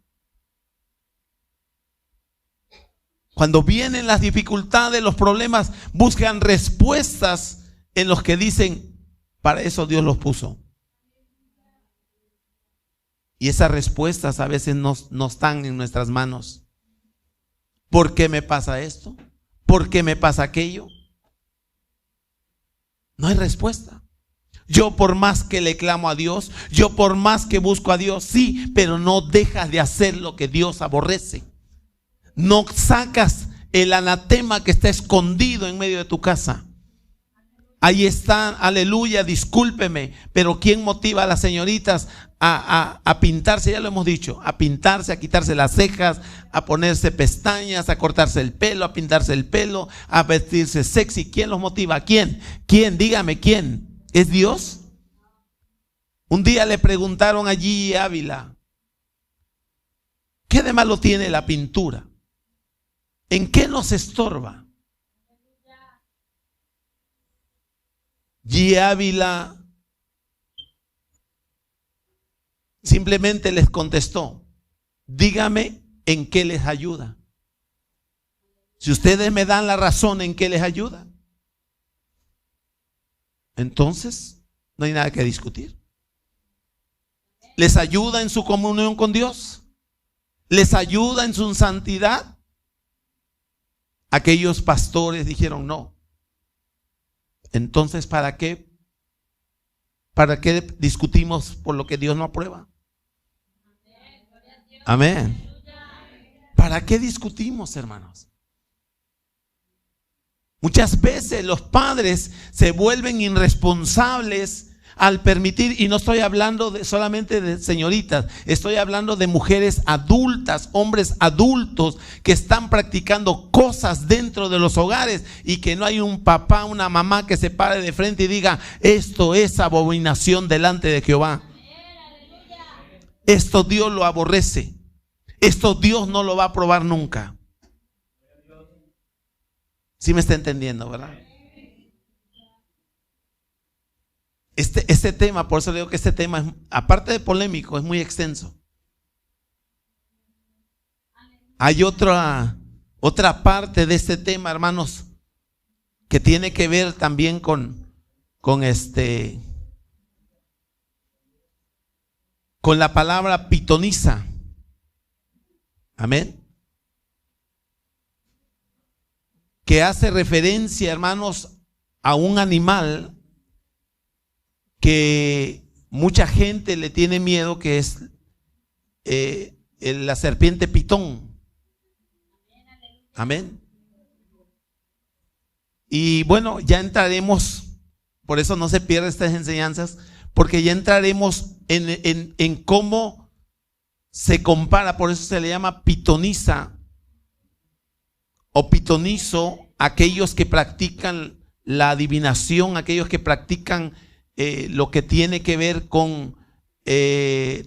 cuando vienen las dificultades, los problemas, buscan respuestas en los que dicen, para eso Dios los puso. Y esas respuestas a veces no están en nuestras manos. ¿Por qué me pasa esto? ¿Por qué me pasa aquello? No hay respuesta. Yo por más que le clamo a Dios, yo por más que busco a Dios, sí, pero no dejas de hacer lo que Dios aborrece. No sacas el anatema que está escondido en medio de tu casa. Ahí está, aleluya, discúlpeme, pero ¿quién motiva a las señoritas a pintarse? Ya lo hemos dicho, a pintarse, a quitarse las cejas, a ponerse pestañas, a cortarse el pelo, a pintarse el pelo, a vestirse sexy. ¿Quién los motiva? ¿Quién? ¿Quién? Dígame, ¿quién? ¿Es Dios? Un día le preguntaron allí a Ávila, ¿qué de malo tiene la pintura? ¿En qué nos estorba? Y Ávila simplemente les contestó, dígame en qué les ayuda. Si ustedes me dan la razón en qué les ayuda, entonces no hay nada que discutir. ¿Les ayuda en su comunión con Dios? ¿Les ayuda en su santidad? Aquellos pastores dijeron no. Entonces, ¿para qué? ¿Para qué discutimos por lo que Dios no aprueba? Amén. ¿Para qué discutimos, hermanos? Muchas veces los padres se vuelven irresponsables al permitir, y no estoy hablando solamente de señoritas, estoy hablando de mujeres adultas, hombres adultos que están practicando cosas dentro de los hogares y que no hay un papá, una mamá que se pare de frente y diga: esto es abominación delante de Jehová. Esto Dios lo aborrece. Esto Dios no lo va a aprobar nunca. ¿Sí me está entendiendo, verdad? Este tema, por eso le digo que este tema es, aparte de polémico, es muy extenso. Hay otra parte de este tema, hermanos, que tiene que ver también con la palabra pitonisa. Amén. Que hace referencia, hermanos, a un animal que mucha gente le tiene miedo, que es la serpiente pitón. Amén. Y bueno, ya entraremos, por eso no se pierdan estas enseñanzas, porque ya entraremos en cómo se compara, por eso se le llama pitonisa o pitonizo, aquellos que practican la adivinación, aquellos que practican lo que tiene que ver con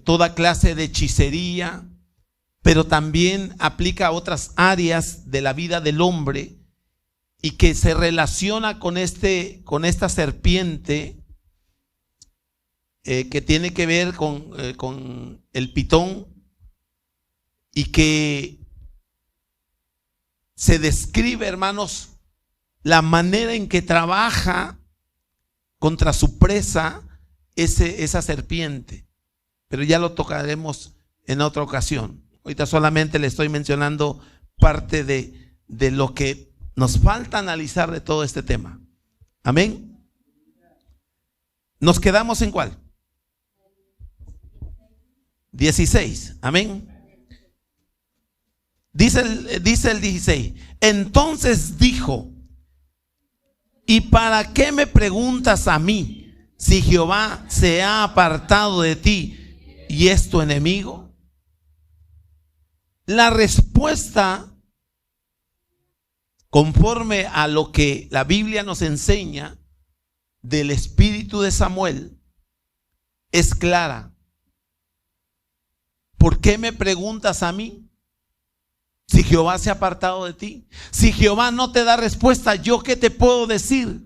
toda clase de hechicería, pero también aplica a otras áreas de la vida del hombre y que se relaciona con esta serpiente que tiene que ver con el pitón, y que se describe, hermanos, la manera en que trabaja contra su presa esa serpiente. Pero ya lo tocaremos en otra ocasión. Ahorita solamente le estoy mencionando parte de lo que nos falta analizar de todo este tema. Amén. ¿Nos quedamos en cuál? 16. Amén. Dice el 16. Entonces dijo: ¿y para qué me preguntas a mí, si Jehová se ha apartado de ti y es tu enemigo? La respuesta, conforme a lo que la Biblia nos enseña del espíritu de Samuel, es clara. ¿Por qué me preguntas a mí, si Jehová se ha apartado de ti? Si Jehová no te da respuesta, ¿yo qué te puedo decir?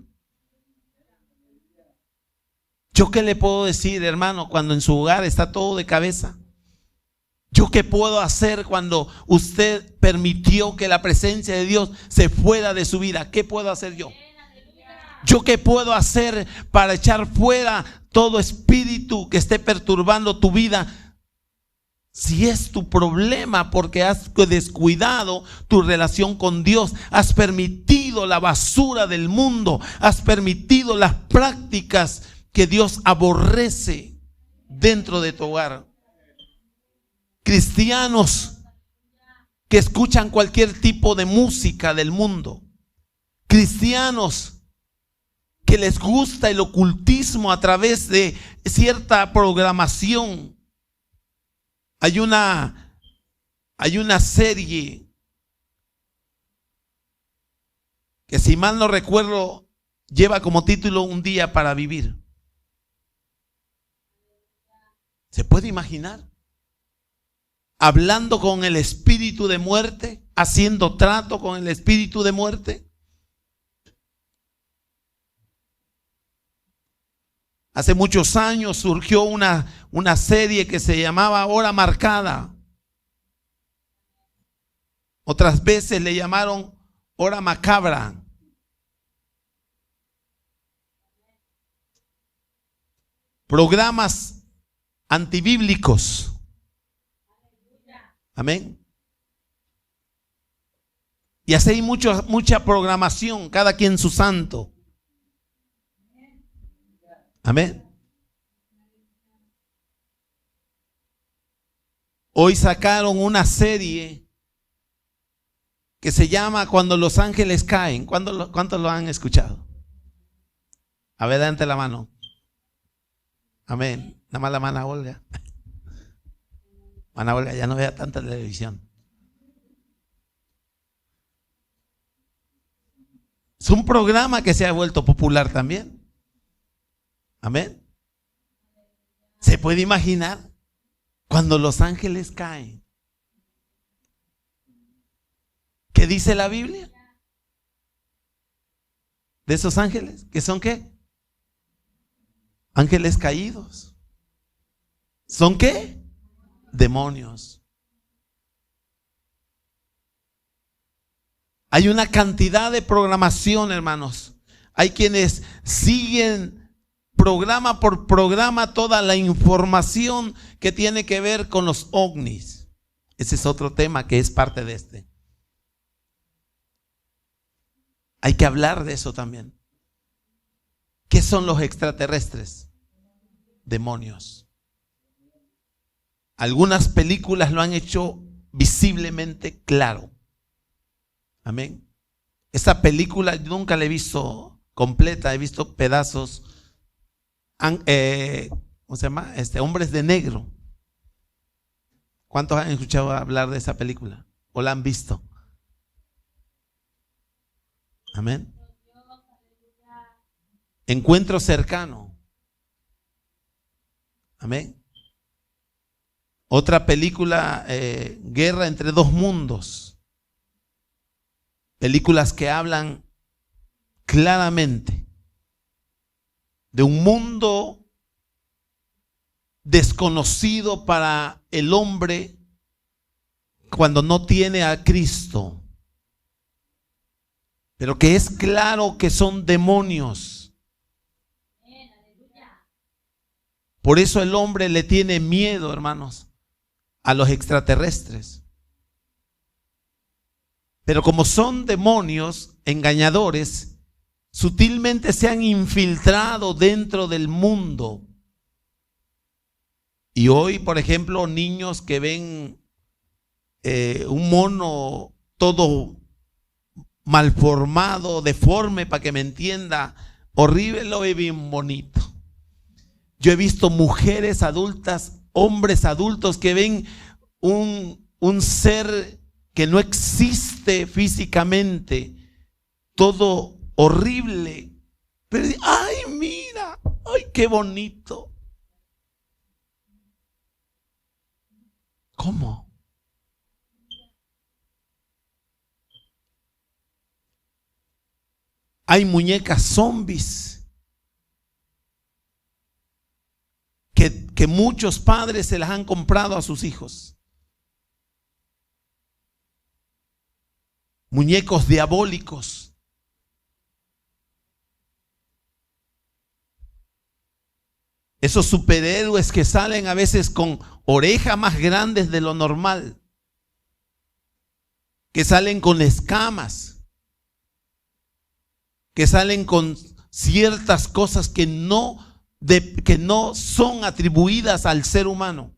¿Yo qué le puedo decir, hermano, cuando en su hogar está todo de cabeza? ¿Yo qué puedo hacer cuando usted permitió que la presencia de Dios se fuera de su vida? ¿Qué puedo hacer yo? ¿Yo qué puedo hacer para echar fuera todo espíritu que esté perturbando tu vida? Si es tu problema porque has descuidado tu relación con Dios, has permitido la basura del mundo, has permitido las prácticas que Dios aborrece dentro de tu hogar. Cristianos que escuchan cualquier tipo de música del mundo, cristianos que les gusta el ocultismo a través de cierta programación. Hay una serie que, si mal no recuerdo, lleva como título Un día para vivir. ¿Se puede imaginar? Hablando con el espíritu de muerte, haciendo trato con el espíritu de muerte. Hace muchos años surgió una serie que se llamaba Hora Marcada. Otras veces le llamaron Hora Macabra. Programas antibíblicos. Amén. Y así hay mucha programación, cada quien su santo. Amén. Hoy sacaron una serie que se llama Cuando los ángeles caen. ¿Cuántos lo han escuchado? A ver, levante la mano. Amén. Nada más la mano Olga. Mana Olga ya no vea tanta televisión. Es un programa que se ha vuelto popular también. Amén. ¿Se puede imaginar cuando los ángeles caen? ¿Qué dice la Biblia? De esos ángeles, ¿que son qué? Ángeles caídos. ¿Son qué? Demonios. Hay una cantidad de programación, hermanos. Hay quienes siguen programa por programa toda la información que tiene que ver con los ovnis. Ese es otro tema que es parte de este. Hay que hablar de eso también. ¿Qué son los extraterrestres? Demonios. Algunas películas lo han hecho visiblemente claro. Amén. Esta película yo nunca la he visto completa, he visto pedazos. ¿Cómo se llama? Hombres de Negro. ¿Cuántos han escuchado hablar de esa película? ¿O la han visto? Amén. Encuentro cercano. Amén. Otra película, Guerra entre dos mundos. Películas que hablan claramente de un mundo desconocido para el hombre cuando no tiene a Cristo, pero que es claro que son demonios. Por eso el hombre le tiene miedo, hermanos, a los extraterrestres. Pero como son demonios engañadores, sutilmente se han infiltrado dentro del mundo. Y hoy, por ejemplo, niños que ven un mono todo malformado, deforme, para que me entienda, horrible, lo ve bien bonito. Yo he visto mujeres adultas, hombres adultos que ven un ser que no existe físicamente, todo horrible, pero ay, mira, ay, qué bonito. ¿Cómo? Hay muñecas zombies que muchos padres se las han comprado a sus hijos. Muñecos diabólicos. Esos superhéroes que salen a veces con orejas más grandes de lo normal, que salen con escamas, que salen con ciertas cosas que no son atribuidas al ser humano,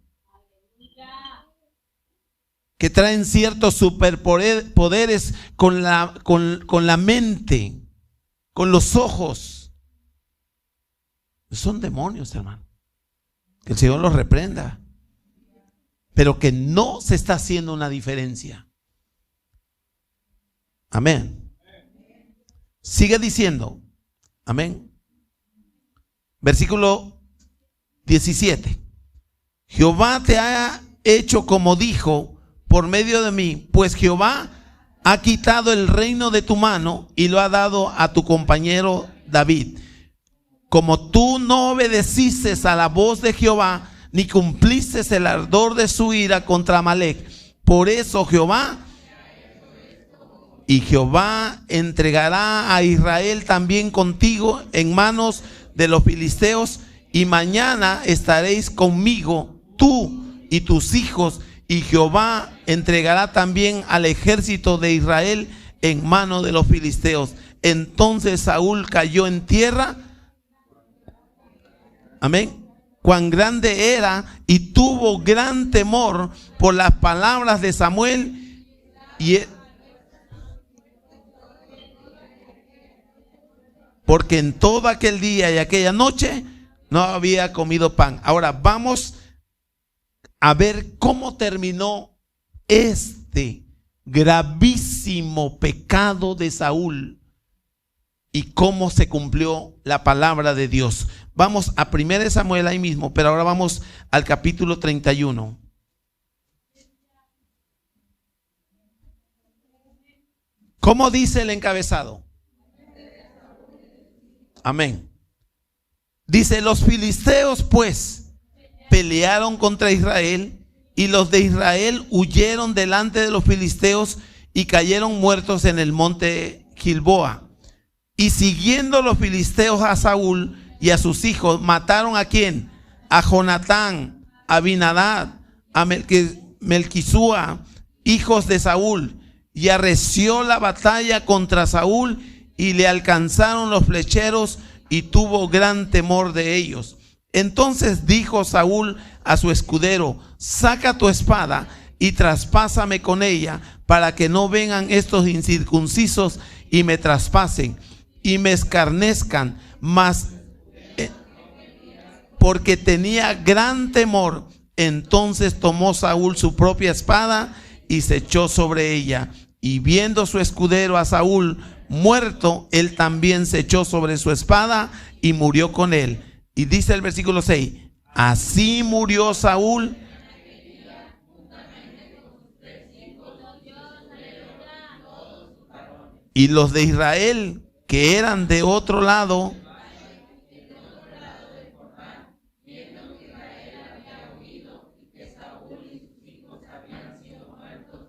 que traen ciertos superpoderes con la mente, con los ojos. Son demonios, hermano. Que el Señor los reprenda. Pero que no se está haciendo una diferencia. Amén. Sigue diciendo. Amén. Versículo 17. Jehová te ha hecho como dijo por medio de mí, pues Jehová ha quitado el reino de tu mano y lo ha dado a tu compañero David. Como tú no obedeciste a la voz de Jehová, ni cumpliste el ardor de su ira contra Amalec. Por eso Jehová entregará a Israel también contigo en manos de los filisteos, y mañana estaréis conmigo, tú y tus hijos, y Jehová entregará también al ejército de Israel en mano de los filisteos. Entonces Saúl cayó en tierra. Amén. Cuán grande era, y tuvo gran temor por las palabras de Samuel. Porque en todo aquel día y aquella noche no había comido pan. Ahora vamos a ver cómo terminó este gravísimo pecado de Saúl y cómo se cumplió la palabra de Dios. Vamos a 1 Samuel ahí mismo, pero ahora vamos al capítulo 31. ¿Cómo dice el encabezado? Amén. Dice: los filisteos pues pelearon contra Israel, y los de Israel huyeron delante de los filisteos y cayeron muertos en el monte Gilboa. Y siguiendo los filisteos a Saúl y a sus hijos, mataron ¿a quién? A Jonatán, a Abinadab, a Melquisúa, hijos de Saúl. Y arreció la batalla contra Saúl, y le alcanzaron los flecheros, y tuvo gran temor de ellos. Entonces dijo Saúl a su escudero: saca tu espada y traspásame con ella, para que no vengan estos incircuncisos y me traspasen y me escarnezcan. Mas porque tenía gran temor, entonces tomó Saúl su propia espada y se echó sobre ella. Y viendo su escudero a Saúl muerto, él también se echó sobre su espada y murió con él. Y dice el versículo 6: así murió Saúl. Y los de Israel que eran de otro lado,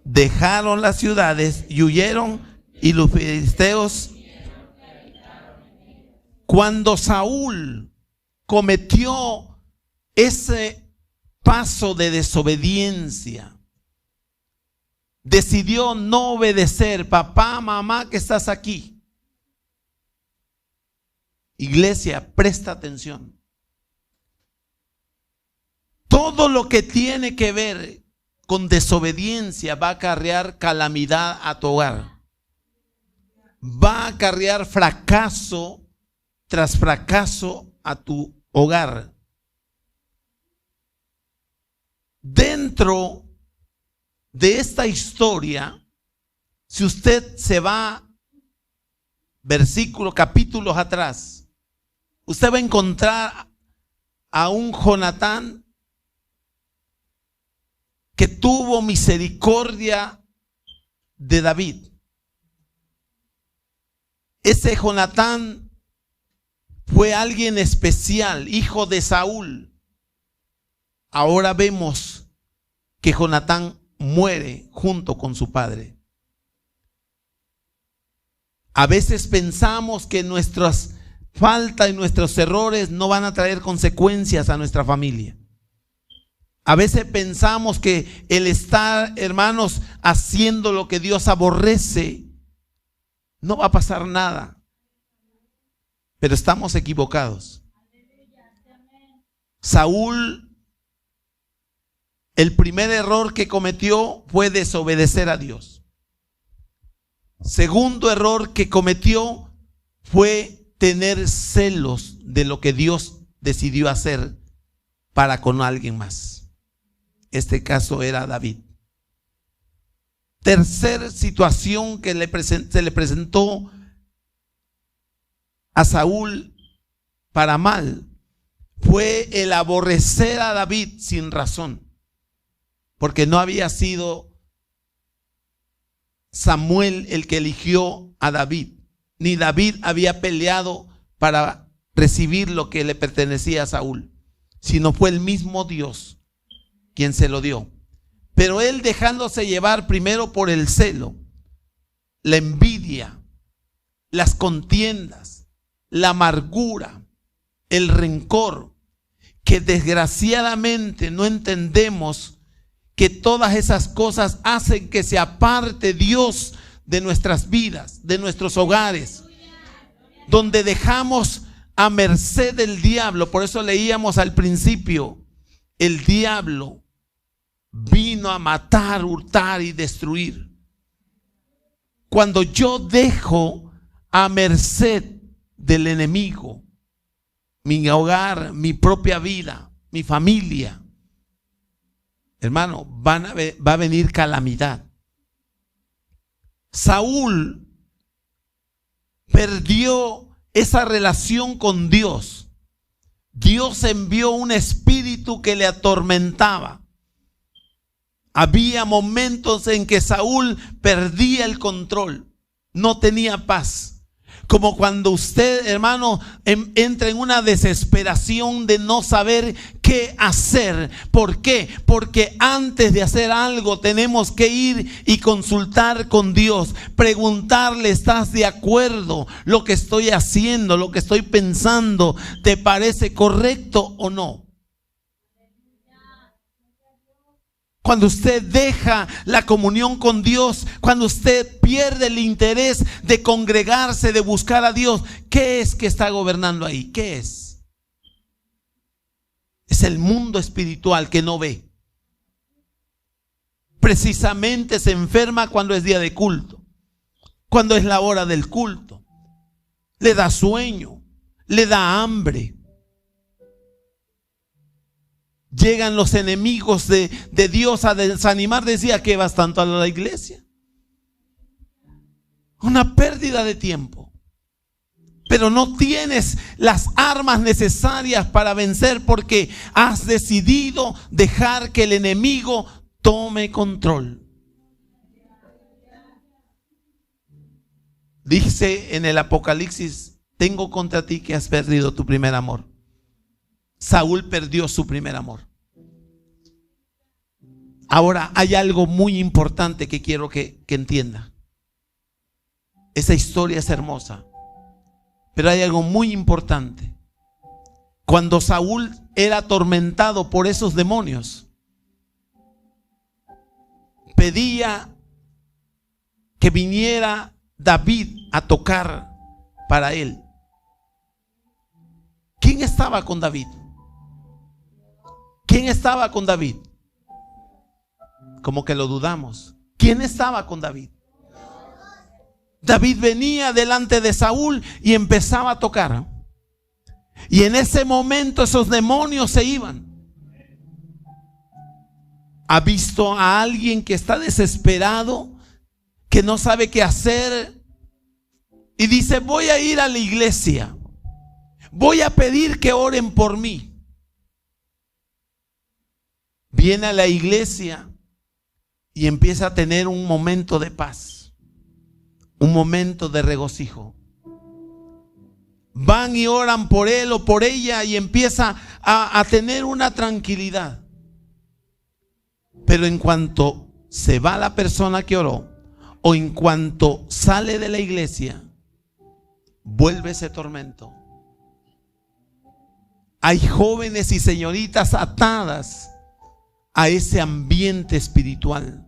dejaron las ciudades y huyeron, y los filisteos. Cuando Saúl cometió ese paso de desobediencia, decidió no obedecer. Papá, mamá que estás aquí, iglesia, presta atención. Todo lo que tiene que ver con desobediencia va a acarrear calamidad a tu hogar. Va a acarrear fracaso tras fracaso a tu hogar. Dentro de esta historia, si usted se va versículos, capítulos atrás, usted va a encontrar a un Jonatán que tuvo misericordia de David. Ese Jonatán fue alguien especial, hijo de Saúl. Ahora vemos que Jonatán muere junto con su padre. A veces pensamos que nuestras faltas y nuestros errores no van a traer consecuencias a nuestra familia. A veces pensamos que el estar, hermanos, haciendo lo que Dios aborrece, no va a pasar nada. Pero estamos equivocados. Saúl, el primer error que cometió fue desobedecer a Dios. Segundo error que cometió fue tener celos de lo que Dios decidió hacer para con alguien más. Este caso era David. Tercer situación que se le presentó a Saúl para mal fue el aborrecer a David sin razón, porque no había sido Samuel el que eligió a David, ni David había peleado para recibir lo que le pertenecía a Saúl, sino fue el mismo Dios quien se lo dio. Pero él, dejándose llevar primero por el celo, la envidia, las contiendas, la amargura, el rencor, que desgraciadamente no entendemos que todas esas cosas hacen que se aparte Dios de nuestras vidas, de nuestros hogares, donde dejamos a merced del diablo. Por eso leíamos al principio, el diablo vino a matar, hurtar y destruir. Cuando yo dejo a merced del enemigo mi hogar, mi propia vida, mi familia, hermano, va a venir calamidad. Saúl perdió esa relación con Dios. Dios envió un espíritu que le atormentaba. Había momentos en que Saúl perdía el control, no tenía paz. Como cuando usted, hermano, entra en una desesperación de no saber qué hacer. ¿Por qué? Porque antes de hacer algo tenemos que ir y consultar con Dios. Preguntarle, ¿estás de acuerdo? Lo que estoy haciendo, lo que estoy pensando, ¿te parece correcto o no? Cuando usted deja la comunión con Dios, cuando usted pierde el interés de congregarse, de buscar a Dios, ¿qué es que está gobernando ahí? ¿Qué es? Es el mundo espiritual que no ve. Precisamente se enferma cuando es día de culto, cuando es la hora del culto. Le da sueño, le da hambre. Llegan los enemigos de Dios a desanimar. Decía, que vas tanto a la iglesia. Una pérdida de tiempo. Pero no tienes las armas necesarias para vencer, porque has decidido dejar que el enemigo tome control. Dice en el Apocalipsis, tengo contra ti que has perdido tu primer amor. Saúl perdió su primer amor. Ahora hay algo muy importante que quiero que entienda. Esa historia es hermosa, pero hay algo muy importante. Cuando Saúl era atormentado por esos demonios, pedía que viniera David a tocar para él. ¿Quién estaba con David? ¿Quién estaba con David? Como que lo dudamos. ¿Quién estaba con David? David venía delante de Saúl y empezaba a tocar. Y en ese momento esos demonios se iban. ¿Ha visto a alguien que está desesperado, que no sabe qué hacer y dice, voy a ir a la iglesia, voy a pedir que oren por mí? Viene a la iglesia y empieza a tener un momento de paz, un momento de regocijo. Van y oran por él o por ella y empieza a tener una tranquilidad. Pero en cuanto se va la persona que oró, o en cuanto sale de la iglesia, vuelve ese tormento. Hay jóvenes y señoritas atadas a ese ambiente espiritual.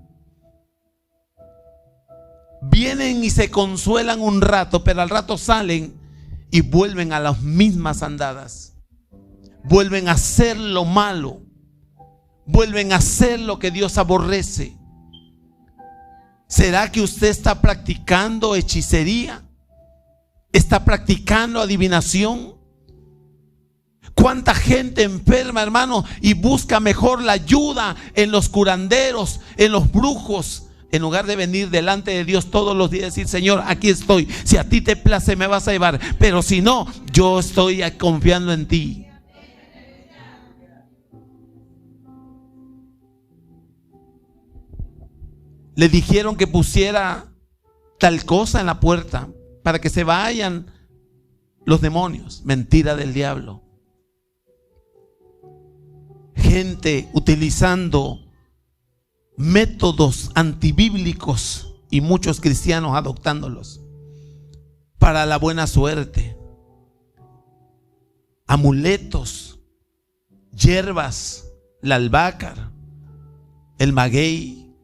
Vienen y se consuelan un rato, pero al rato salen y vuelven a las mismas andadas. Vuelven a hacer lo malo. Vuelven a hacer lo que Dios aborrece. ¿Será que usted está practicando hechicería? ¿Está practicando adivinación? ¿Cuánta gente enferma, hermano, y busca mejor la ayuda en los curanderos, en los brujos, en lugar de venir delante de Dios todos los días y decir, Señor, aquí estoy, si a ti te place me vas a llevar, pero si no, yo estoy confiando en ti? Le dijeron que pusiera tal cosa en la puerta para que se vayan los demonios. Mentira del diablo. Gente utilizando métodos antibíblicos y muchos cristianos adoptándolos para la buena suerte. Amuletos hierbas, la albahaca, el maguey,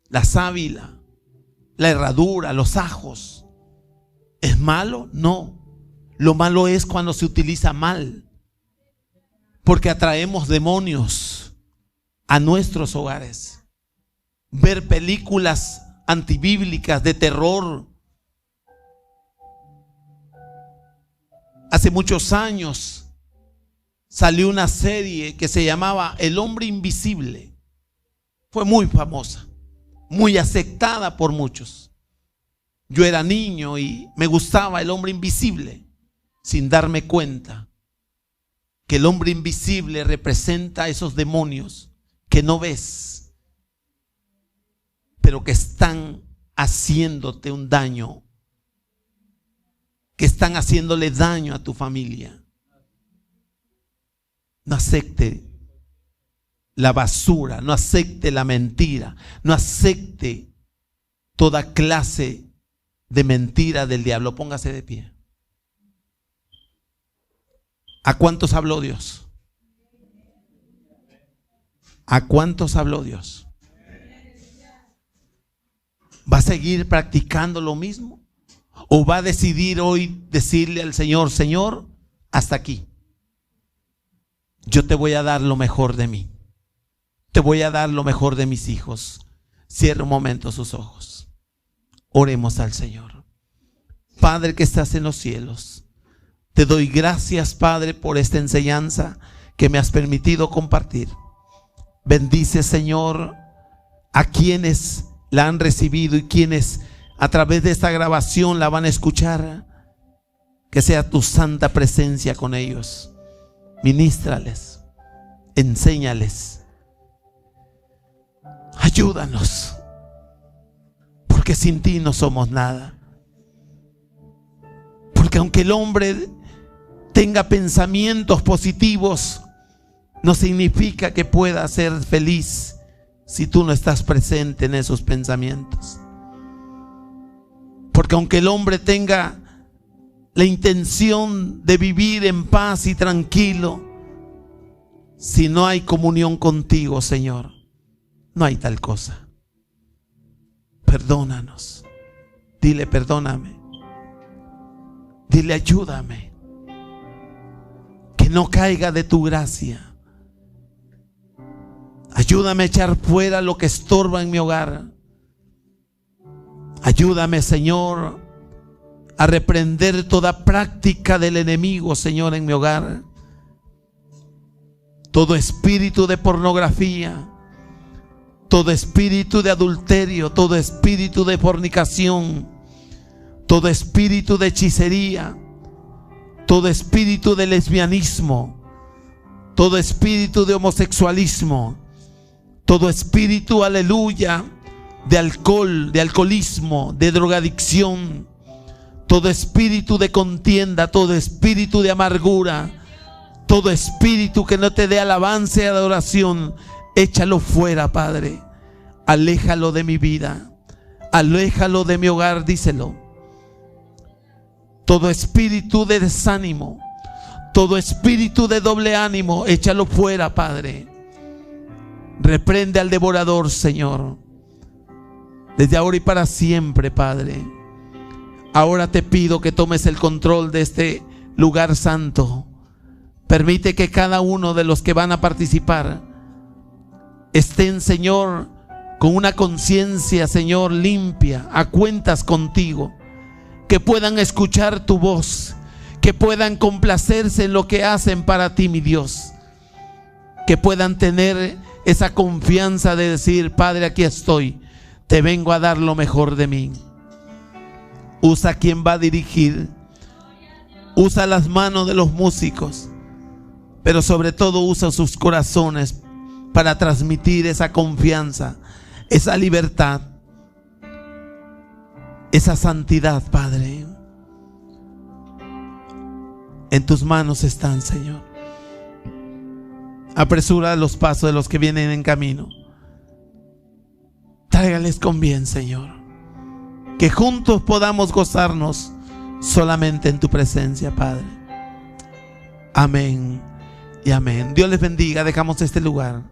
la sábila, la herradura, los ajos. ¿Es malo? No. Lo malo es cuando se utiliza mal, porque atraemos demonios a nuestros hogares. Ver películas antibíblicas de terror. Hace muchos años salió una serie que se llamaba El Hombre Invisible. Fue muy famosa, muy aceptada por muchos. Yo era niño y me gustaba El Hombre Invisible, sin darme cuenta que el hombre invisible representa a esos demonios que no ves, pero que están haciéndote un daño, que están haciéndole daño a tu familia. No acepte la basura, no acepte la mentira, no acepte toda clase de mentira del diablo. Póngase de pie. ¿A cuántos habló Dios? ¿A cuántos habló Dios? ¿Va a seguir practicando lo mismo? ¿O va a decidir hoy decirle al Señor: Señor, hasta aquí? Yo te voy a dar lo mejor de mí. Te voy a dar lo mejor de mis hijos. Cierra un momento sus ojos. Oremos al Señor. Padre que estás en los cielos, te doy gracias, Padre, por esta enseñanza que me has permitido compartir. Bendice, Señor, a quienes la han recibido y quienes a través de esta grabación la van a escuchar. Que sea tu santa presencia con ellos. Ministrales, enséñales, ayúdanos, porque sin ti no somos nada. Porque aunque el hombre tenga pensamientos positivos, no significa que pueda ser feliz si tú no estás presente en esos pensamientos. Porque aunque el hombre tenga la intención de vivir en paz y tranquilo, si no hay comunión contigo, Señor, no hay tal cosa. Perdónanos. Dile: perdóname. Dile: ayúdame. Que no caiga de tu gracia. Ayúdame a echar fuera lo que estorba en mi hogar. Ayúdame, Señor, a reprender toda práctica del enemigo, Señor, en mi hogar. Todo espíritu de pornografía, todo espíritu de adulterio, todo espíritu de fornicación, todo espíritu de hechicería, todo espíritu de lesbianismo, todo espíritu de homosexualismo, todo espíritu, aleluya, de alcohol, de alcoholismo, de drogadicción, todo espíritu de contienda, todo espíritu de amargura, todo espíritu que no te dé alabanza y adoración, échalo fuera, Padre. Aléjalo de mi vida, aléjalo de mi hogar, díselo. Todo espíritu de desánimo, todo espíritu de doble ánimo, échalo fuera, Padre. Reprende al devorador, Señor, desde ahora y para siempre, Padre. Ahora te pido que tomes el control de este lugar santo. Permite que cada uno de los que van a participar estén, Señor, con una conciencia, Señor, limpia, a cuentas contigo. Que puedan escuchar tu voz, que puedan complacerse en lo que hacen para ti, mi Dios. Que puedan tener esa confianza de decir: Padre, aquí estoy, te vengo a dar lo mejor de mí. Usa quien va a dirigir, usa las manos de los músicos, pero sobre todo usa sus corazones para transmitir esa confianza, esa libertad, esa santidad, Padre. En tus manos están, Señor. Apresura los pasos de los que vienen en camino. Tráigales con bien, Señor. Que juntos podamos gozarnos solamente en tu presencia, Padre. Amén y amén. Dios les bendiga. Dejamos este lugar.